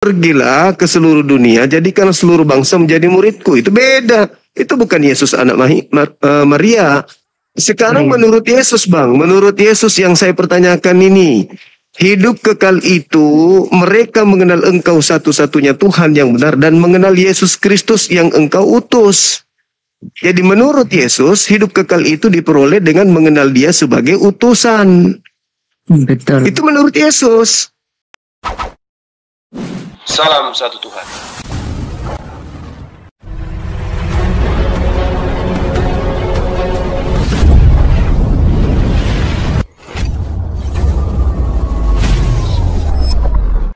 Pergilah ke seluruh dunia, jadikan seluruh bangsa menjadi muridku. Itu beda. Itu bukan Yesus anak Maria. Sekarang menurut Yesus, Bang, menurut Yesus yang saya pertanyakan ini, hidup kekal itu mereka mengenal Engkau satu-satunya Tuhan yang benar dan mengenal Yesus Kristus yang Engkau utus. Jadi menurut Yesus, hidup kekal itu diperoleh dengan mengenal Dia sebagai utusan. Betul. Itu menurut Yesus. Salam satu Tuhan.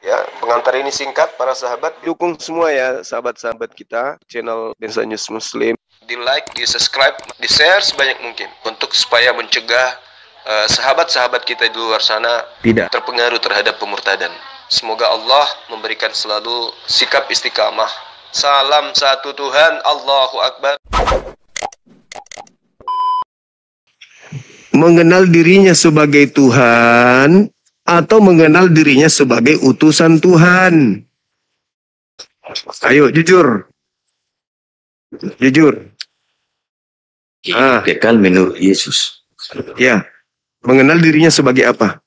Ya, pengantar ini singkat para sahabat. Dukung semua ya sahabat-sahabat kita, channel Densa News Muslim. Di like, di subscribe, di share sebanyak mungkin untuk supaya mencegah sahabat-sahabat kita di luar sana Tidak terpengaruh terhadap pemurtadan. Semoga Allah memberikan selalu sikap istiqamah. Salam satu Tuhan, Allahu Akbar. mengenal dirinya sebagai Tuhan atau mengenal dirinya sebagai utusan Tuhan. Ayo jujur. Jujur. Kekal menurut Yesus. Ya. Mengenal dirinya sebagai apa?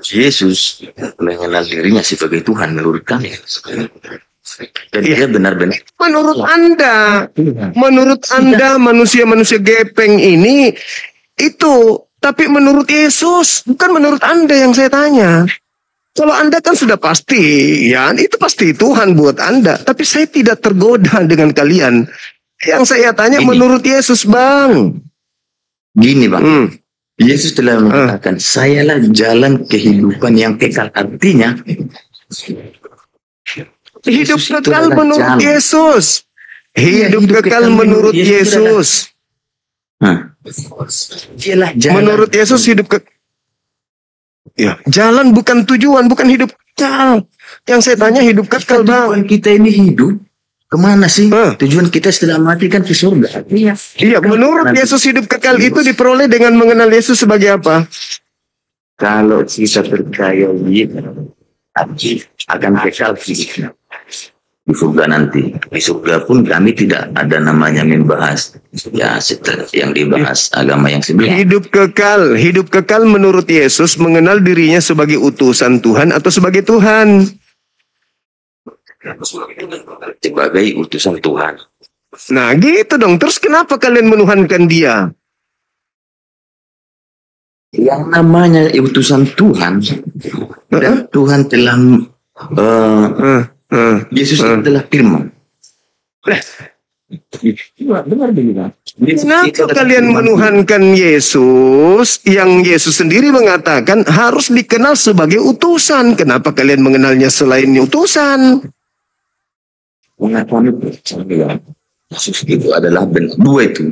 Yesus mengenal dirinya sebagai Tuhan menurut kami. Dan dia benar-benar Menurut Anda manusia-manusia gepeng ini itu, tapi menurut Yesus, bukan menurut Anda yang saya tanya. Kalau Anda kan sudah pasti, ya itu pasti Tuhan buat Anda. Tapi saya tidak tergoda dengan kalian. Yang saya tanya menurut Yesus, Bang. Gini, Bang. Yesus telah mengatakan, sayalah jalan kehidupan yang kekal. Artinya, hidup kekal menurut Yesus. Hidup kekal menurut Yesus. Menurut Yesus hidup jalan bukan tujuan, bukan hidup kekal. Yang saya tanya hidup kekal, Bang. Tujuan kita ini hidup kemana sih? Tujuan kita setelah mati kan ke surga. Iya, menurut Yesus hidup kekal itu diperoleh dengan mengenal Yesus sebagai apa? Kalau kita percaya akan kekal di surga nanti. Di surga pun kami tidak ada namanya membahas setelah yang dibahas agama yang sebelumnya. Hidup kekal menurut Yesus mengenal dirinya sebagai utusan Tuhan atau sebagai Tuhan. Sebagai utusan Tuhan. Nah gitu dong. Terus kenapa kalian menuhankan Dia? Yang namanya utusan Tuhan, dan Tuhan telah Yesus adalah firman. Kenapa kalian menuhankan Yesus yang Yesus sendiri mengatakan harus dikenal sebagai utusan? Kenapa kalian mengenalnya selain utusan? Yesus itu adalah dua itu,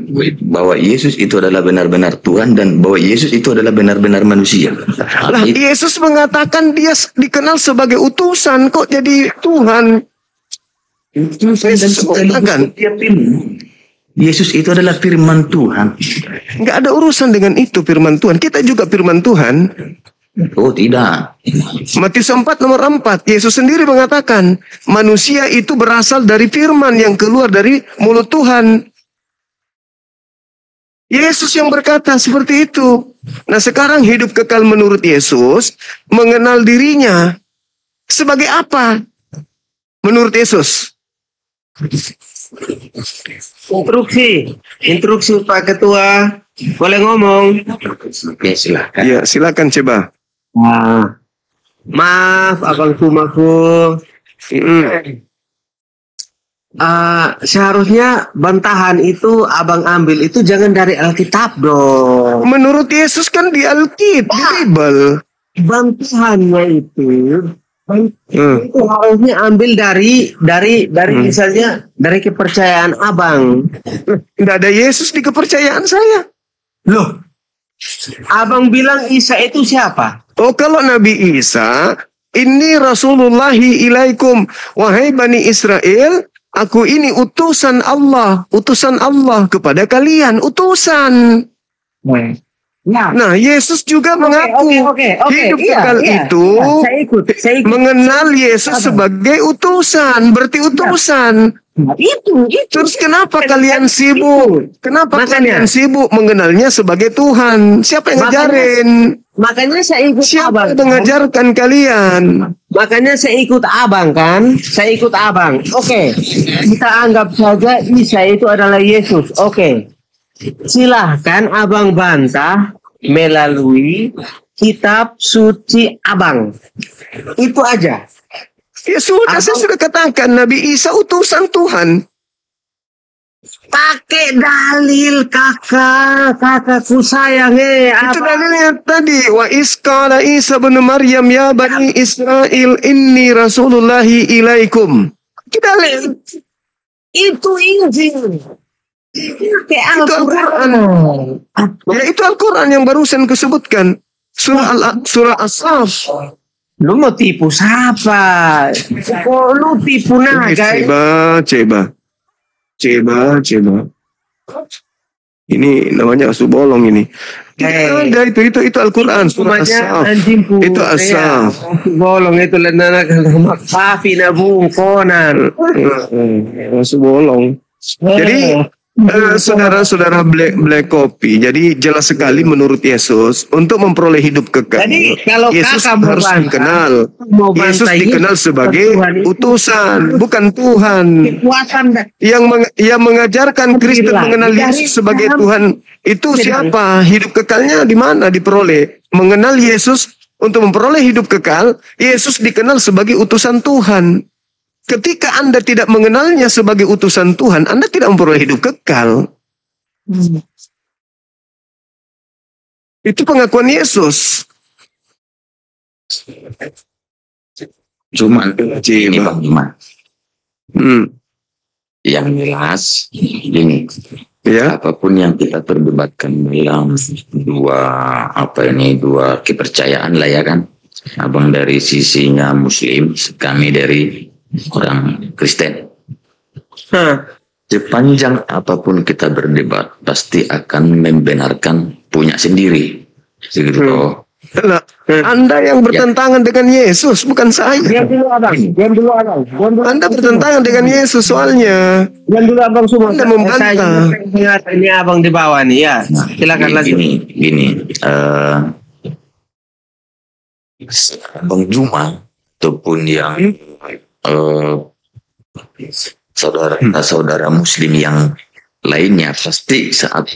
bahwa Yesus itu adalah benar-benar Tuhan dan bahwa Yesus itu adalah benar-benar manusia. Lah Yesus mengatakan Dia dikenal sebagai utusan, kok jadi Tuhan? Yesus itu adalah firman Tuhan. Nggak ada urusan dengan itu firman Tuhan. Kita juga firman Tuhan. Oh tidak. Matius 4 nomor 4, Yesus sendiri mengatakan manusia itu berasal dari firman yang keluar dari mulut Tuhan. Yesus yang berkata seperti itu. Nah sekarang hidup kekal menurut Yesus mengenal dirinya sebagai apa? Menurut Yesus. Instruksi Pak Ketua, boleh ngomong? Oke, silakan. Ya silakan coba. Maaf Abang Tumaku. Seharusnya bantahan itu Abang ambil itu jangan dari Alkitab dong. Menurut Yesus kan di Alkitab, di Bible. Bantahannya itu harusnya ambil dari misalnya dari kepercayaan Abang. Tidak ada Yesus di kepercayaan saya. Loh, Abang bilang Isa itu siapa? Oh, kalau Nabi Isa, ini Rasulullahi ilaikum, wahai Bani Israel, aku ini utusan Allah kepada kalian, utusan. Ya. Nah, Yesus juga mengaku hidup kekal itu Saya ikut. mengenal Yesus sebagai utusan, berarti utusan. Itu. Terus kenapa kalian sibuk? Kenapa Makanya. kalian sibuk mengenalnya sebagai Tuhan? Siapa yang ngajarin? Makanya saya ikut Siapa abang. yang mengajarkan kalian? Makanya saya ikut abang kan. Saya ikut abang. Oke. Kita anggap saja Isa itu adalah Yesus. Oke. Silahkan abang bantah melalui kitab suci abang. Itu aja. Ya sudah, saya sudah katakan Nabi Isa utusan Tuhan. Pakai dalil kakakku sayang Itu dalilnya tadi. Wa isqala Isa bin Maryam ya bani Israel inni rasulullahi ilaikum. Itu dalil. Itu Injil. Pakai Al-Quran. Ya itu Al-Quran yang barusan kusebutkan. Surah As-Saf. Lu mau tipu siapa? Kok lu tipu naga? Coba. Ini namanya asu bolong ini. Ada itu Al-Quran surah As-Saf. Itu As-Saf. Bolong itu lena papi na bungkonan. Asu bolong. Jadi saudara-saudara black copy. Jadi jelas sekali menurut Yesus untuk memperoleh hidup kekal. Jadi kalau Yesus kakak harus dikenal. Yesus dikenal sebagai utusan, bukan Tuhan. Yang mengajarkan Kristen mengenal Yesus sebagai Tuhan itu siapa? Hidup kekalnya di mana diperoleh? Mengenal Yesus untuk memperoleh hidup kekal, Yesus dikenal sebagai utusan Tuhan. Ketika Anda tidak mengenalnya sebagai utusan Tuhan, Anda tidak memperoleh hidup kekal. Itu pengakuan Yesus. Cuma ini Bang Juma. Yang jelas ini. Ya. Apapun yang kita perdebatkan dalam dua kepercayaan lah ya kan. Abang dari sisinya Muslim, kami dari orang Kristen. Sepanjang apapun kita berdebat, pasti akan membenarkan punya sendiri. Gitu. Nah, Anda yang bertentangan dengan Yesus, bukan saya. Diam dulu abang. Anda bertentangan dengan Yesus soalnya. Diam dulu abang semua. Anda membantah. Ini abang di bawah nih ya. Silakan lanjut. Gini. Bang Juma ataupun yang saudara Muslim yang lainnya pasti saat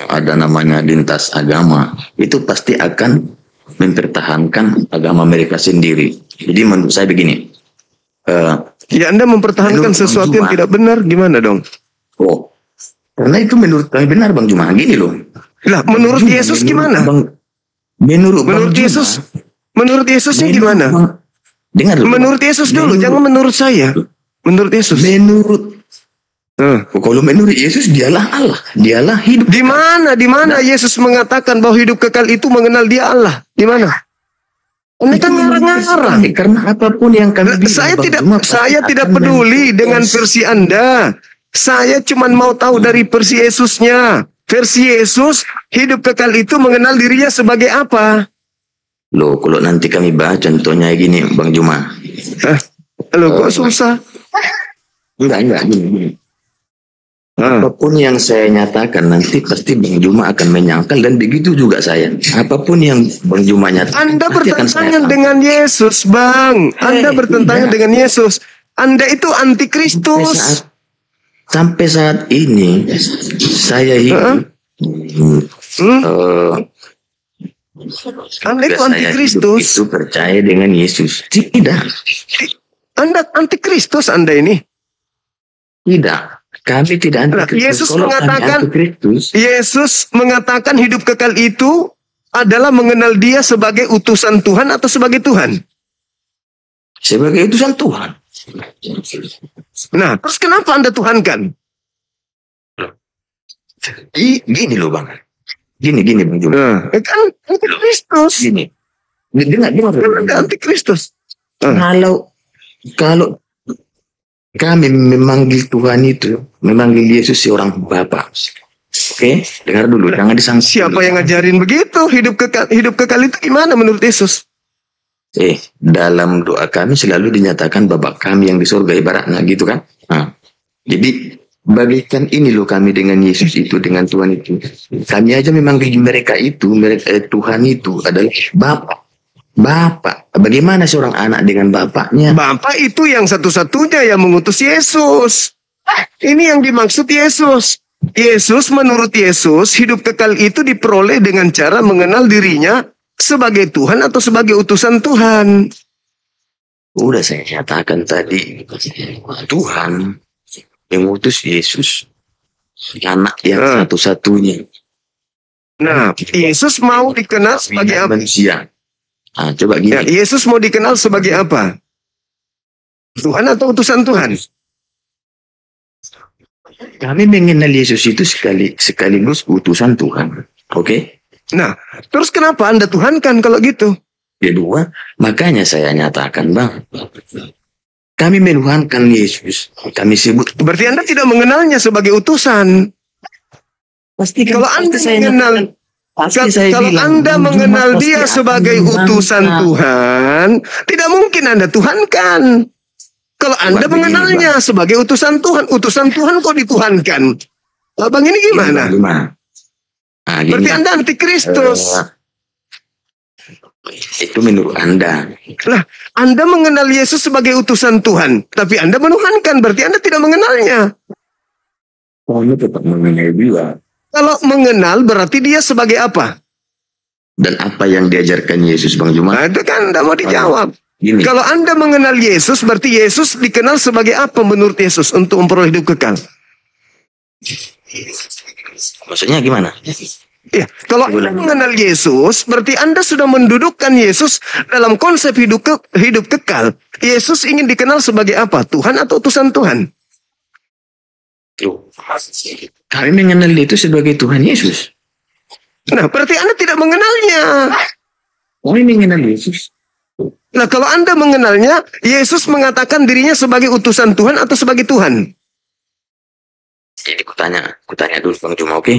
ada namanya lintas agama itu pasti akan mempertahankan agama mereka sendiri. Jadi menurut saya begini. Ya Anda mempertahankan sesuatu yang tidak benar gimana dong? Oh, karena itu menurut kami benar Bang Juma. Gini loh. Lah menurut Yesus gimana? Menurut Yesus, menurut Yesusnya gimana? Dengar dulu. Menurut Yesus dulu, jangan menurut saya. Menurut Yesus. Kalau menurut Yesus dialah Allah, dialah hidup. Di mana Yesus mengatakan bahwa hidup kekal itu mengenal Dia Allah? Di mana? Ini kan ngarang-ngarang. Karena apapun yang kami bilang, saya tidak peduli dengan versi Anda. Saya cuma mau tahu dari versi Yesusnya. Versi Yesus, hidup kekal itu mengenal dirinya sebagai apa? Loh, kalau nanti kami bahas contohnya gini, Bang Juma. Loh, kok susah? Enggak, gini. Apapun yang saya nyatakan nanti pasti Bang Juma akan menyangkal dan begitu juga saya. Apapun yang Bang Juma nyatakan. Anda bertentangan dengan Yesus, Bang. Anda bertentangan dengan Yesus. Anda itu antikristus. Sampai saat ini saya hidup. Anda itu antikristus. Itu percaya dengan Yesus. Tidak. Anda antikristus Anda ini. Tidak. Kami tidak antikristus. Yesus mengatakan hidup kekal itu adalah mengenal Dia sebagai utusan Tuhan atau sebagai Tuhan? Sebagai utusan Tuhan. Nah, terus kenapa Anda tuhankan? Gini loh Bang. Gini Bang Juma. Kan antikristus. Gini. Dengar. Antikristus. Kalau kami memanggil Tuhan itu, memanggil Yesus seorang Bapa. Oke, dengar dulu, jangan disangka. Siapa yang ngajarin begitu? Hidup kekal itu gimana menurut Yesus? Dalam doa kami selalu dinyatakan Bapa kami yang di surga, ibaratnya gitu kan. Nah, jadi bagaikan ini loh kami dengan Yesus itu, dengan Tuhan itu. Kami aja memang bagi mereka itu, Tuhan itu adalah Bapa. Bapak, bagaimana seorang anak dengan bapaknya? Bapak itu yang satu-satunya yang mengutus Yesus. Ini yang dimaksud Yesus. Yesus, menurut Yesus, hidup kekal itu diperoleh dengan cara mengenal dirinya sebagai Tuhan atau sebagai utusan Tuhan. Udah saya nyatakan tadi, Tuhan mengutus Yesus, anak yang satu-satunya. Nah, Yesus mau dikenal sebagai apa? Manusia. Nah, coba gini. Ya, Yesus mau dikenal sebagai apa? Tuhan atau utusan Tuhan? Kami mengenal Yesus itu sekaligus utusan Tuhan. Oke? Nah, terus kenapa Anda Tuhankan kalau gitu? Kedua, makanya saya nyatakan, Bang. Kami menuhankan Yesus. Kami sebut. Berarti Anda tidak mengenalnya sebagai utusan. Pasti kalau Anda mengenal, kalau Anda mengenal dia sebagai utusan Tuhan, tidak mungkin Anda Tuhankan. Kalau Anda mengenalnya sebagai utusan Tuhan kok dituhankan? Abang ini gimana? Berarti Anda antikristus. Itu menurut Anda. Lah, Anda mengenal Yesus sebagai utusan Tuhan, tapi Anda menuhankan, berarti Anda tidak mengenalnya. Anda tetap mengenal dia. Kalau mengenal berarti dia sebagai apa? Dan apa yang diajarkan Yesus, Bang Juma? Nah, itu kan tidak mau dijawab. Gini. Kalau Anda mengenal Yesus, berarti Yesus dikenal sebagai apa menurut Yesus untuk memperoleh hidup kekal? Maksudnya gimana? Ya, kalau Anda mengenal Yesus, berarti Anda sudah mendudukkan Yesus dalam konsep hidup kekal. Yesus ingin dikenal sebagai apa? Tuhan atau utusan Tuhan? Kami mengenal itu sebagai Tuhan Yesus. Nah, berarti Anda tidak mengenalnya. Kami mengenal Yesus. Nah, kalau Anda mengenalnya, Yesus mengatakan dirinya sebagai utusan Tuhan atau sebagai Tuhan? Jadi kutanya dulu Bang Juma, oke?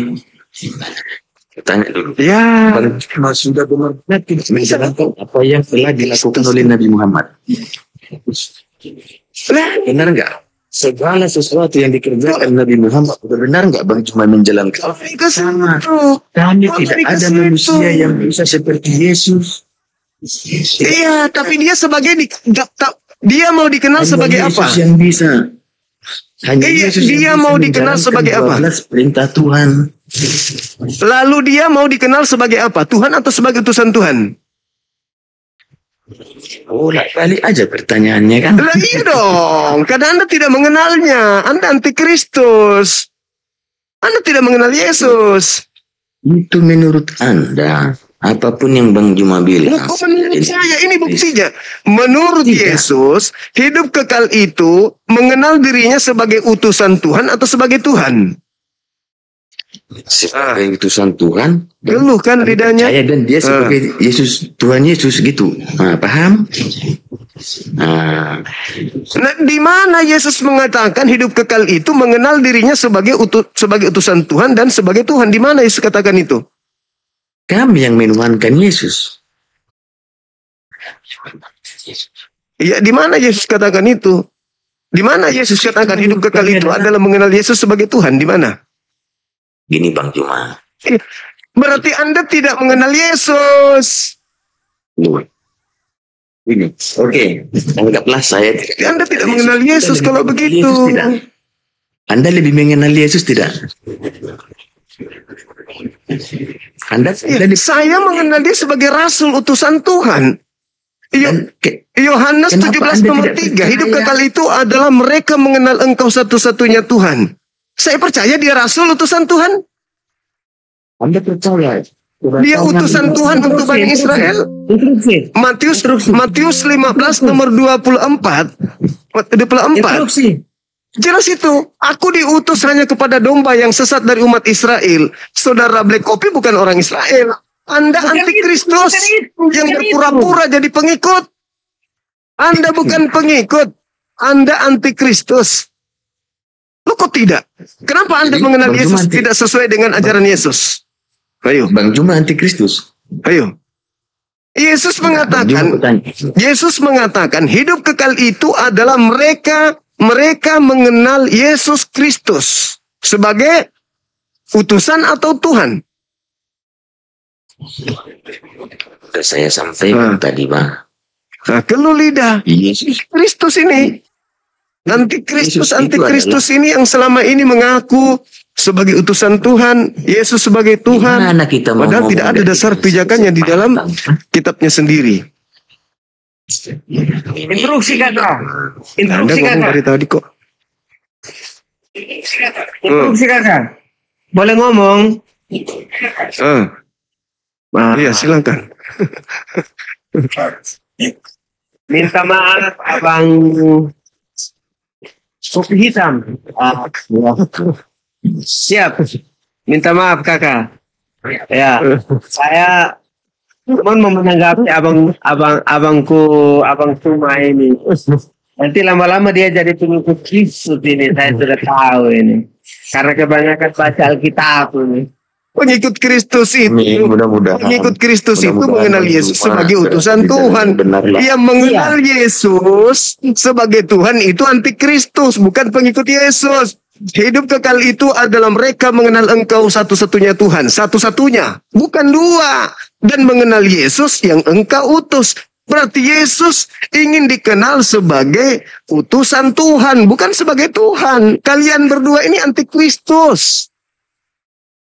Kutanya dulu. Ya. Bang Juma sudah benar-benar tidak menjalankan apa yang telah dilakukan oleh Nabi Muhammad. Benar nggak? Segala sesuatu yang dikerjakan Nabi Muhammad, benar nggak Bang Juma menjalankan? Sama. Kami tidak ada manusia yang bisa seperti Yesus. Iya, tapi dia sebagai dia mau dikenal sebagai apa? Yesus yang bisa. Hanya Yesus dia mau dikenal sebagai apa? Perintah Tuhan. Lalu dia mau dikenal sebagai apa? Tuhan atau sebagai utusan Tuhan? Oh, balik aja pertanyaannya kan? Lah iya dong, karena Anda tidak mengenalnya. Anda antikristus. Anda tidak mengenal Yesus. Itu menurut Anda. Apapun yang Bang Juma bilang. Menurut saya ini buktinya. Menurut Yesus, hidup kekal itu mengenal dirinya sebagai utusan Tuhan atau sebagai Tuhan. Sebagai utusan Tuhan. Geluh kan lidahnya. Saya dan dia sebagai Yesus, Tuhan Yesus gitu. Nah, paham? Nah, di mana Yesus mengatakan hidup kekal itu mengenal dirinya sebagai utusan Tuhan dan sebagai Tuhan? Di mana Yesus katakan itu? Kami yang menuhankan Yesus. Ya, di mana Yesus katakan itu? Di mana Yesus katakan hidup kekal itu adalah mengenal Yesus sebagai Tuhan? Di mana? Gini Bang Juma. Berarti Anda tidak mengenal Yesus. Ini, oke. Anggaplah saya. Anda tidak mengenal Yesus kalau begitu. Anda lebih mengenal Yesus tidak? Saya mengenal dia sebagai rasul utusan Tuhan. Yohanes 17 nomor 3. Hidup kekal itu adalah mereka mengenal Engkau satu-satunya Tuhan. Saya percaya dia rasul utusan Tuhan. Anda percaya? Dia utusan Tuhan untuk Bani Israel. Matius 15 nomor 24. Jelas itu. Aku diutus hanya kepada domba yang sesat dari umat Israel. Saudara Black Coffee bukan orang Israel. Anda antikristus yang berpura-pura jadi pengikut. Anda bukan pengikut. Anda antikristus. Lo kok tidak? Kenapa Anda Jadi, mengenal Bang Yesus Juma tidak sesuai dengan ajaran Yesus? Ayo. Bang Juma antikristus. Ayo. Yesus Bang Juma mengatakan, bertanya. hidup kekal itu adalah mereka mengenal Yesus Kristus sebagai utusan atau Tuhan. Sudah saya sampaikan tadi, Bang. Nah, keluh lidah. Yesus Kristus ini. Yesus itu Antikristus ini yang selama ini mengaku sebagai utusan Tuhan, Yesus sebagai Tuhan. Gimana kita mau Padahal tidak ada ngomong dasar dari pijakannya di dalam kitabnya sendiri. Instruksi kakak. Anda Instruksi ngomong kakak. dari tadi kok. Instruksi kakak. Boleh ngomong? Iya, silakan. Minta maaf, abang kopi hitam. Siap. Minta maaf kakak. Ya, saya mohon menanggapi abang Suma ini. Nanti lama-lama dia jadi pengikut Kristus ini. Saya sudah tahu ini. Karena kebanyakan baca Alkitab ini. Pengikut Kristus itu, mudah-mudahan. pengikut Kristus itu Mudah-mudahan mengenal Bang Yesus Juma sebagai utusan tidak Tuhan. benar lah. Yang mengenal Yesus sebagai Tuhan itu antikristus, bukan pengikut Yesus. Hidup kekal itu adalah mereka mengenal Engkau satu-satunya Tuhan, satu-satunya, bukan dua. Dan mengenal Yesus yang Engkau utus. Berarti Yesus ingin dikenal sebagai utusan Tuhan, bukan sebagai Tuhan. Kalian berdua ini antikristus.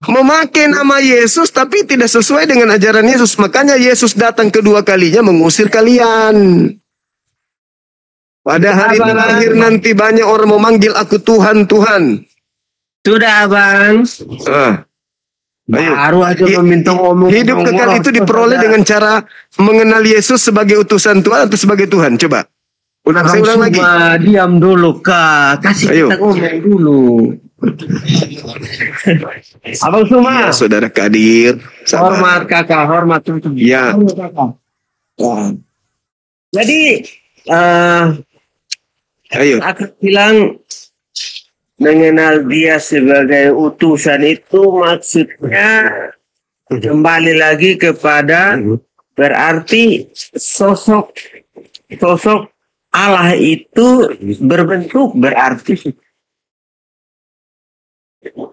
Memakai nama Yesus tapi tidak sesuai dengan ajaran Yesus. Makanya Yesus datang kedua kalinya mengusir kalian. Pada hari terakhir nanti banyak orang memanggil aku Tuhan, Tuhan. Sudah abang. Baru aja meminta ngomong. Hidup kekal itu diperoleh dengan cara mengenal Yesus sebagai utusan Tuhan atau sebagai Tuhan. Coba. Saya ulang lagi. Diam dulu kak. Kasih kita ngomong dulu. Abang Suma. Ya, Saudara Kadir. Sabar. Hormat kakak, hormat. Ya. Jadi, Ayo. aku bilang mengenal dia sebagai utusan itu maksudnya kembali lagi kepada berarti sosok Allah itu berbentuk berarti.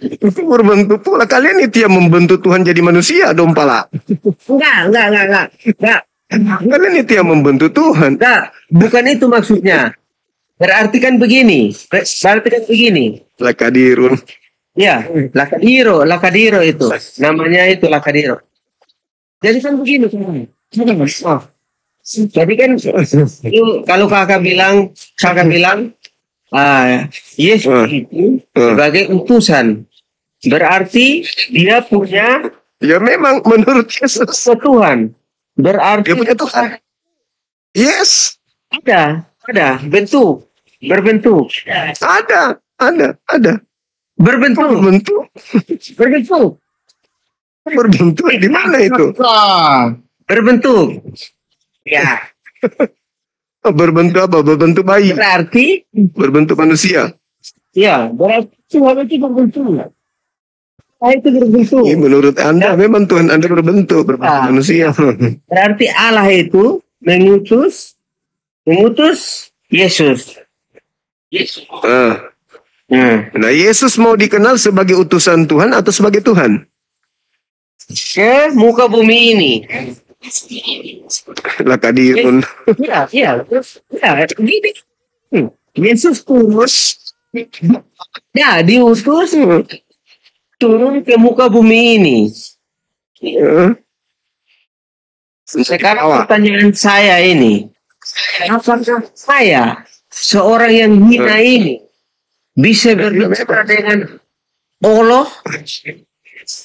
Itu berbentuk pula. Kalian itu yang membentuk Tuhan jadi manusia dong pala. Enggak. Kalian itu yang membentuk Tuhan. Enggak, bukan itu maksudnya. Berarti kan begini. Lakadirun. Ya, lakadiro itu. Namanya itu lakadiro. Jadi kan begini. Oh. Jadi kan kalau kakak bilang Yesus itu sebagai utusan. Berarti dia punya Ya memang menurut Yesus Tuhan. Berarti dia punya Tuhan. Yes. ada bentuk, berbentuk. Ada. Berbentuk. Berbentuk di mana itu? Berbentuk. Ya. Berbentuk apa? Berbentuk bayi. Berarti Berbentuk manusia. ya, berarti Tuhan itu berbentuk. Itu berbentuk. Ini menurut Anda memang Tuhan Anda berbentuk manusia. Berarti Allah itu mengutus Yesus. Nah, Yesus mau dikenal sebagai utusan Tuhan atau sebagai Tuhan? Ke muka bumi ini. Lakadirun. Iya. Gini. Yesus turus. Ya, diutus turun ke muka bumi ini. Sekarang pertanyaan saya ini, apakah saya seorang yang hina ini bisa berbicara dengan Allah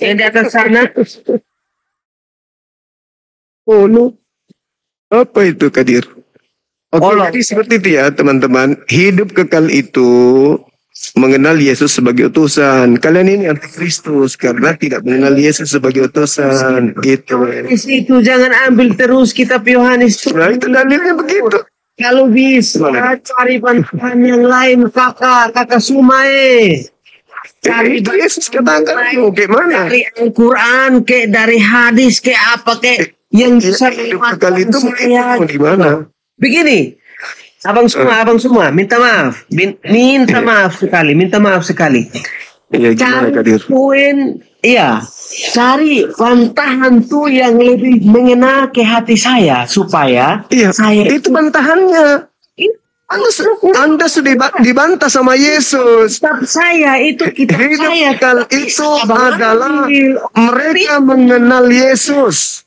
yang di atas sana? Allah. Apa itu Kadir? Oke, Allah. jadi seperti itu ya teman-teman. Hidup kekal itu mengenal Yesus sebagai utusan. Kalian ini antikristus karena tidak mengenal Yesus sebagai utusan. Gitu. Itu jangan ambil terus kitab Yohanes. Nah itu dalilnya begitu. Kalau bisa cari bantuan yang lain, kakak Sumai. Cari Itu Yesus katakan, mau gimana? dari Al-Quran, kayak dari hadis, kayak apa, kayak yang bisa Hidup kekal itu saya. mau gimana? Begini, abang semua, minta maaf, minta maaf sekali. Iya, gimana Kadir? Cari bantahan tuh yang lebih mengena ke hati saya supaya Iya, saya itu bantahannya. Anda sudah dibantah sama Yesus. kitab saya itu kitab Hidup saya kekal itu Abang adalah ambil. mereka mengenal Yesus.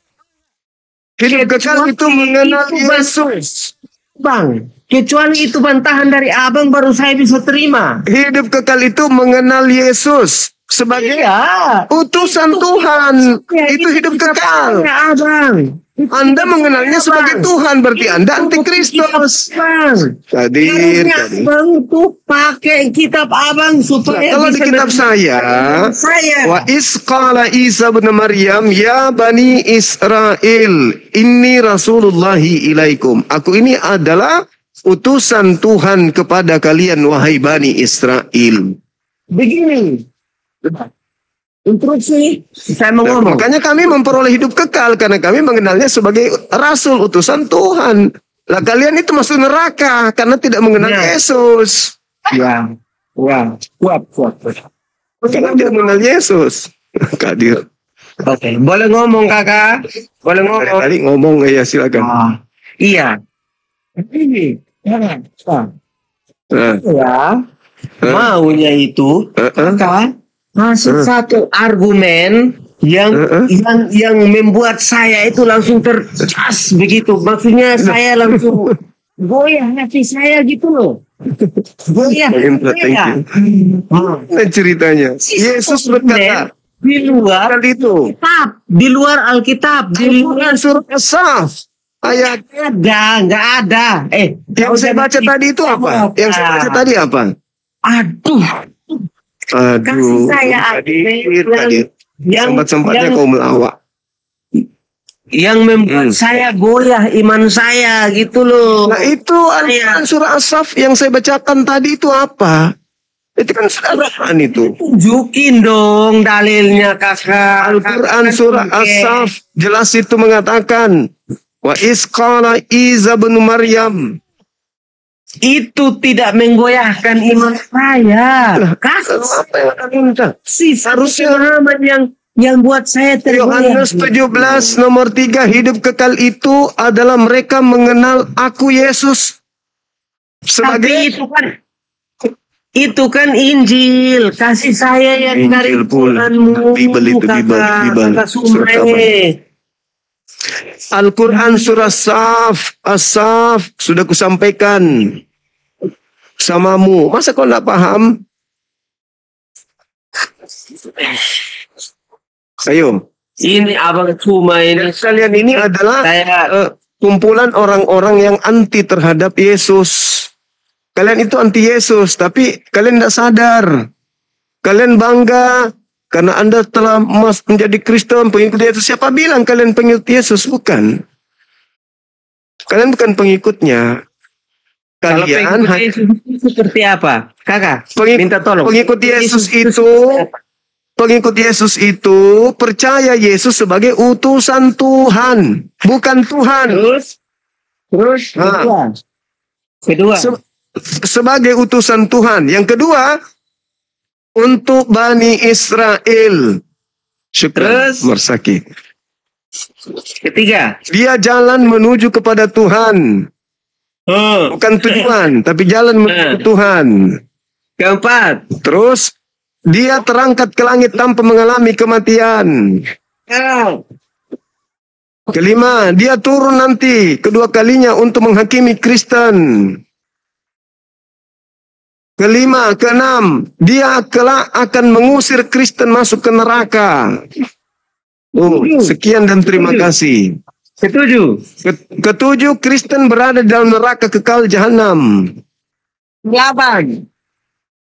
Hidup kekal itu mengenal itu Yesus. Bang, kecuali itu bantahan dari abang baru saya bisa terima. Hidup kekal itu mengenal Yesus sebagai Ya, utusan Tuhan. Itu hidup kitab kekal. saya, abang. Anda mengenalnya sebagai Tuhan, berarti Anda antikristus. Bang, Kadir. abang tuh pakai kitab abang supaya Kalau di bisa kitab saya, wa isqala Isa bin Maryam ya bani Israel inni rasulullahi ilaikum. Aku ini adalah utusan Tuhan kepada kalian wahai bani Israel. begini. Instruksi saya mau ngomong. Makanya kami memperoleh hidup kekal karena kami mengenalnya sebagai rasul utusan Tuhan. Lah kalian itu masuk neraka karena tidak mengenal Yesus. Ya, kuat. Karena tidak mengenal Yesus. Kadir. Oke, boleh ngomong kakak? Boleh ngomong? Tadi ngomong ya silakan. Iya. Ini, Nah, ya, maunya itu kakak masuk satu argumen yang membuat saya itu langsung tercas begitu. Maksudnya saya langsung goyah hati saya gitu loh. Goyah. Nah ceritanya, Yesus berkata Di luar itu Alkitab, di luar Alkitab, di luar surat As-Saff ayat nggak ada. yang saya baca tadi itu apa? Yang saya baca tadi apa? Aduh, kasih saya Kadir. yang Sempat-sempatnya kau melawak. yang membuat saya goyah iman saya gitu loh. Nah itu Al-Quran surah As-Saff yang saya bacakan tadi itu apa? Itu kan sudah Al-Quran itu. Tunjukin dong dalilnya kakak. Al-Quran surah As-Saff jelas itu mengatakan wa isqala Isa bin Maryam. Itu tidak menggoyahkan iman saya. Kasih apa yang Anda minta? harusnya pemahaman yang buat saya tergoyah. Yohanes 17 nomor 3 hidup kekal itu adalah mereka mengenal aku Yesus sebagai Tapi itu kan Injil, kasih saya yang dari Injil pula. Tuhanmu, Bible itu, Bible. kakak Surat apa? Sumai. Al-Quran surah As-Saff sudah kusampaikan samamu. Masa kau tidak paham? Ayo. Ini abang Sumai ini. Kalian ini adalah kumpulan orang-orang yang anti terhadap Yesus. Kalian itu anti Yesus, tapi kalian tidak sadar. Kalian bangga karena Anda telah menjadi Kristen, pengikut Yesus. Siapa bilang kalian pengikut Yesus? Bukan. Kalian bukan pengikutnya. Kalau Kalian pengikut Yesus itu seperti apa? Kakak, minta tolong. Pengikut Yesus itu percaya Yesus sebagai utusan Tuhan, bukan Tuhan. Terus kedua. Sebagai utusan Tuhan. Yang kedua, untuk Bani Israel. Syukran, Marsaki. Ketiga, dia jalan menuju kepada Tuhan. Bukan tujuan, tapi jalan menuju Tuhan. Keempat, terus dia terangkat ke langit tanpa mengalami kematian. Kelima, dia turun nanti kedua kalinya untuk menghakimi Kristen. Kelima, keenam, dia kelak akan mengusir Kristen masuk ke neraka. Sekian dan terima kasih. Ketujuh, Kristen berada dalam neraka kekal jahanam.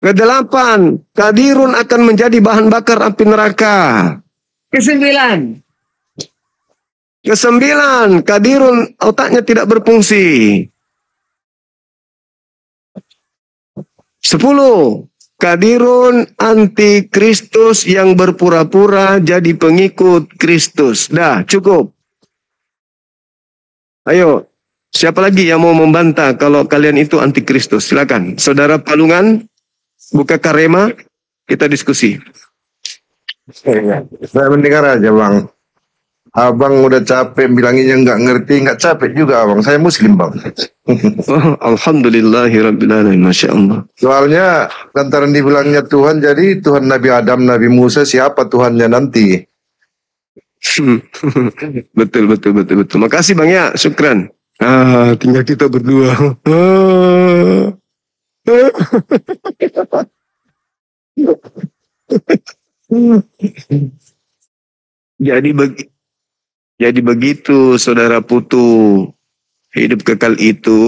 Kedelapan, Kadirun akan menjadi bahan bakar api neraka. Kesembilan, Kadirun otaknya tidak berfungsi. 10. Kadirun antikristus yang berpura-pura jadi pengikut Kristus. Dah, cukup. Ayo, siapa lagi yang mau membantah kalau kalian itu antikristus? Silakan. Saudara Palungan, buka Karema, kita diskusi. Saya mendengar aja, Bang. Abang udah capek bilanginnya nggak ngerti, nggak capek juga, Abang. Saya Muslim, Bang. Oh, alhamdulillahirrabbilalamin, Masya Allah. Soalnya lantaran dibilangnya Tuhan, jadi Tuhan Nabi Adam, Nabi Musa, siapa Tuhannya nanti? Betul. Makasih Bang ya, syukran. Tinggal kita berdua. Jadi begitu, Saudara Putu. Hidup kekal itu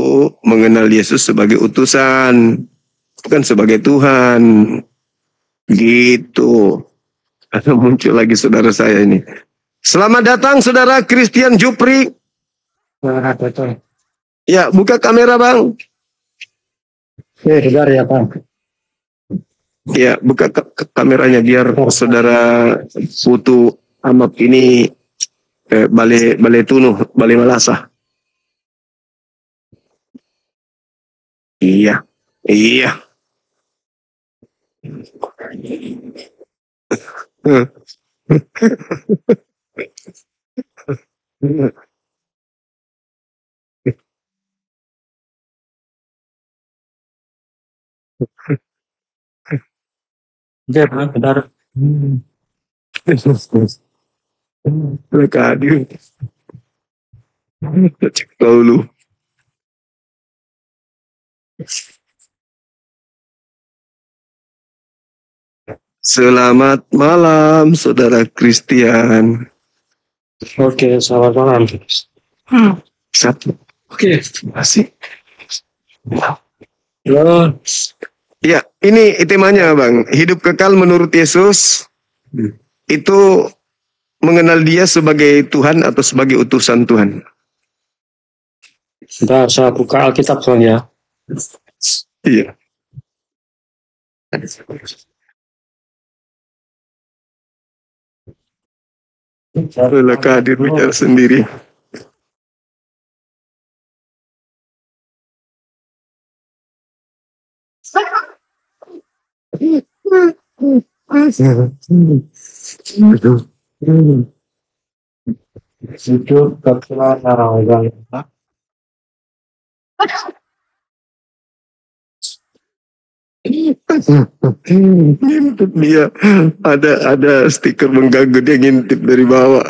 mengenal Yesus sebagai utusan, bukan sebagai Tuhan. Gitu. Ada muncul lagi saudara saya ini. Selamat datang Saudara Christian Jupri. Ya, buka kamera Bang. Sebentar ya Bang. Ya, buka kameranya biar Saudara Putu Amap ini balik tunuh, balik malasah. Iya. Benar. Mereka hadir. Cek dulu. Selamat malam, Saudara Christian. Oke, selamat malam. Satu. Oke, Terima kasih. halo. Ya, ini temanya, Bang. Hidup kekal menurut Yesus itu mengenal Dia sebagai Tuhan atau sebagai utusan Tuhan. Sebentar, saya buka Alkitab Bang ya. Iya. Mereka hadir bicara sendiri. Hidup kekal orang. Ngintip dia, ada stiker mengganggu, dia ngintip dari bawah.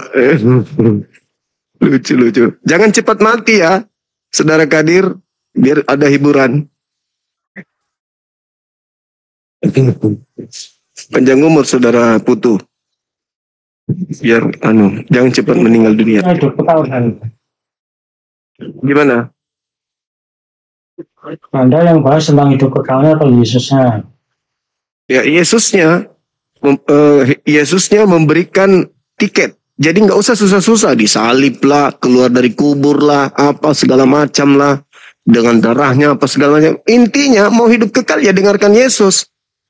Lucu. Jangan cepat mati ya, Saudara Kadir, biar ada hiburan. Panjang umur Saudara Putu, biar jangan cepat meninggal dunia. Hidup kekal kan. Gimana? Anda yang bahas tentang hidup kekalnya atau Yesusnya? Ya, Yesusnya memberikan tiket. Jadi nggak usah susah-susah, disalib lah, keluar dari kubur lah, apa segala macam lah, dengan darahnya apa segala macam. Intinya mau hidup kekal ya dengarkan Yesus.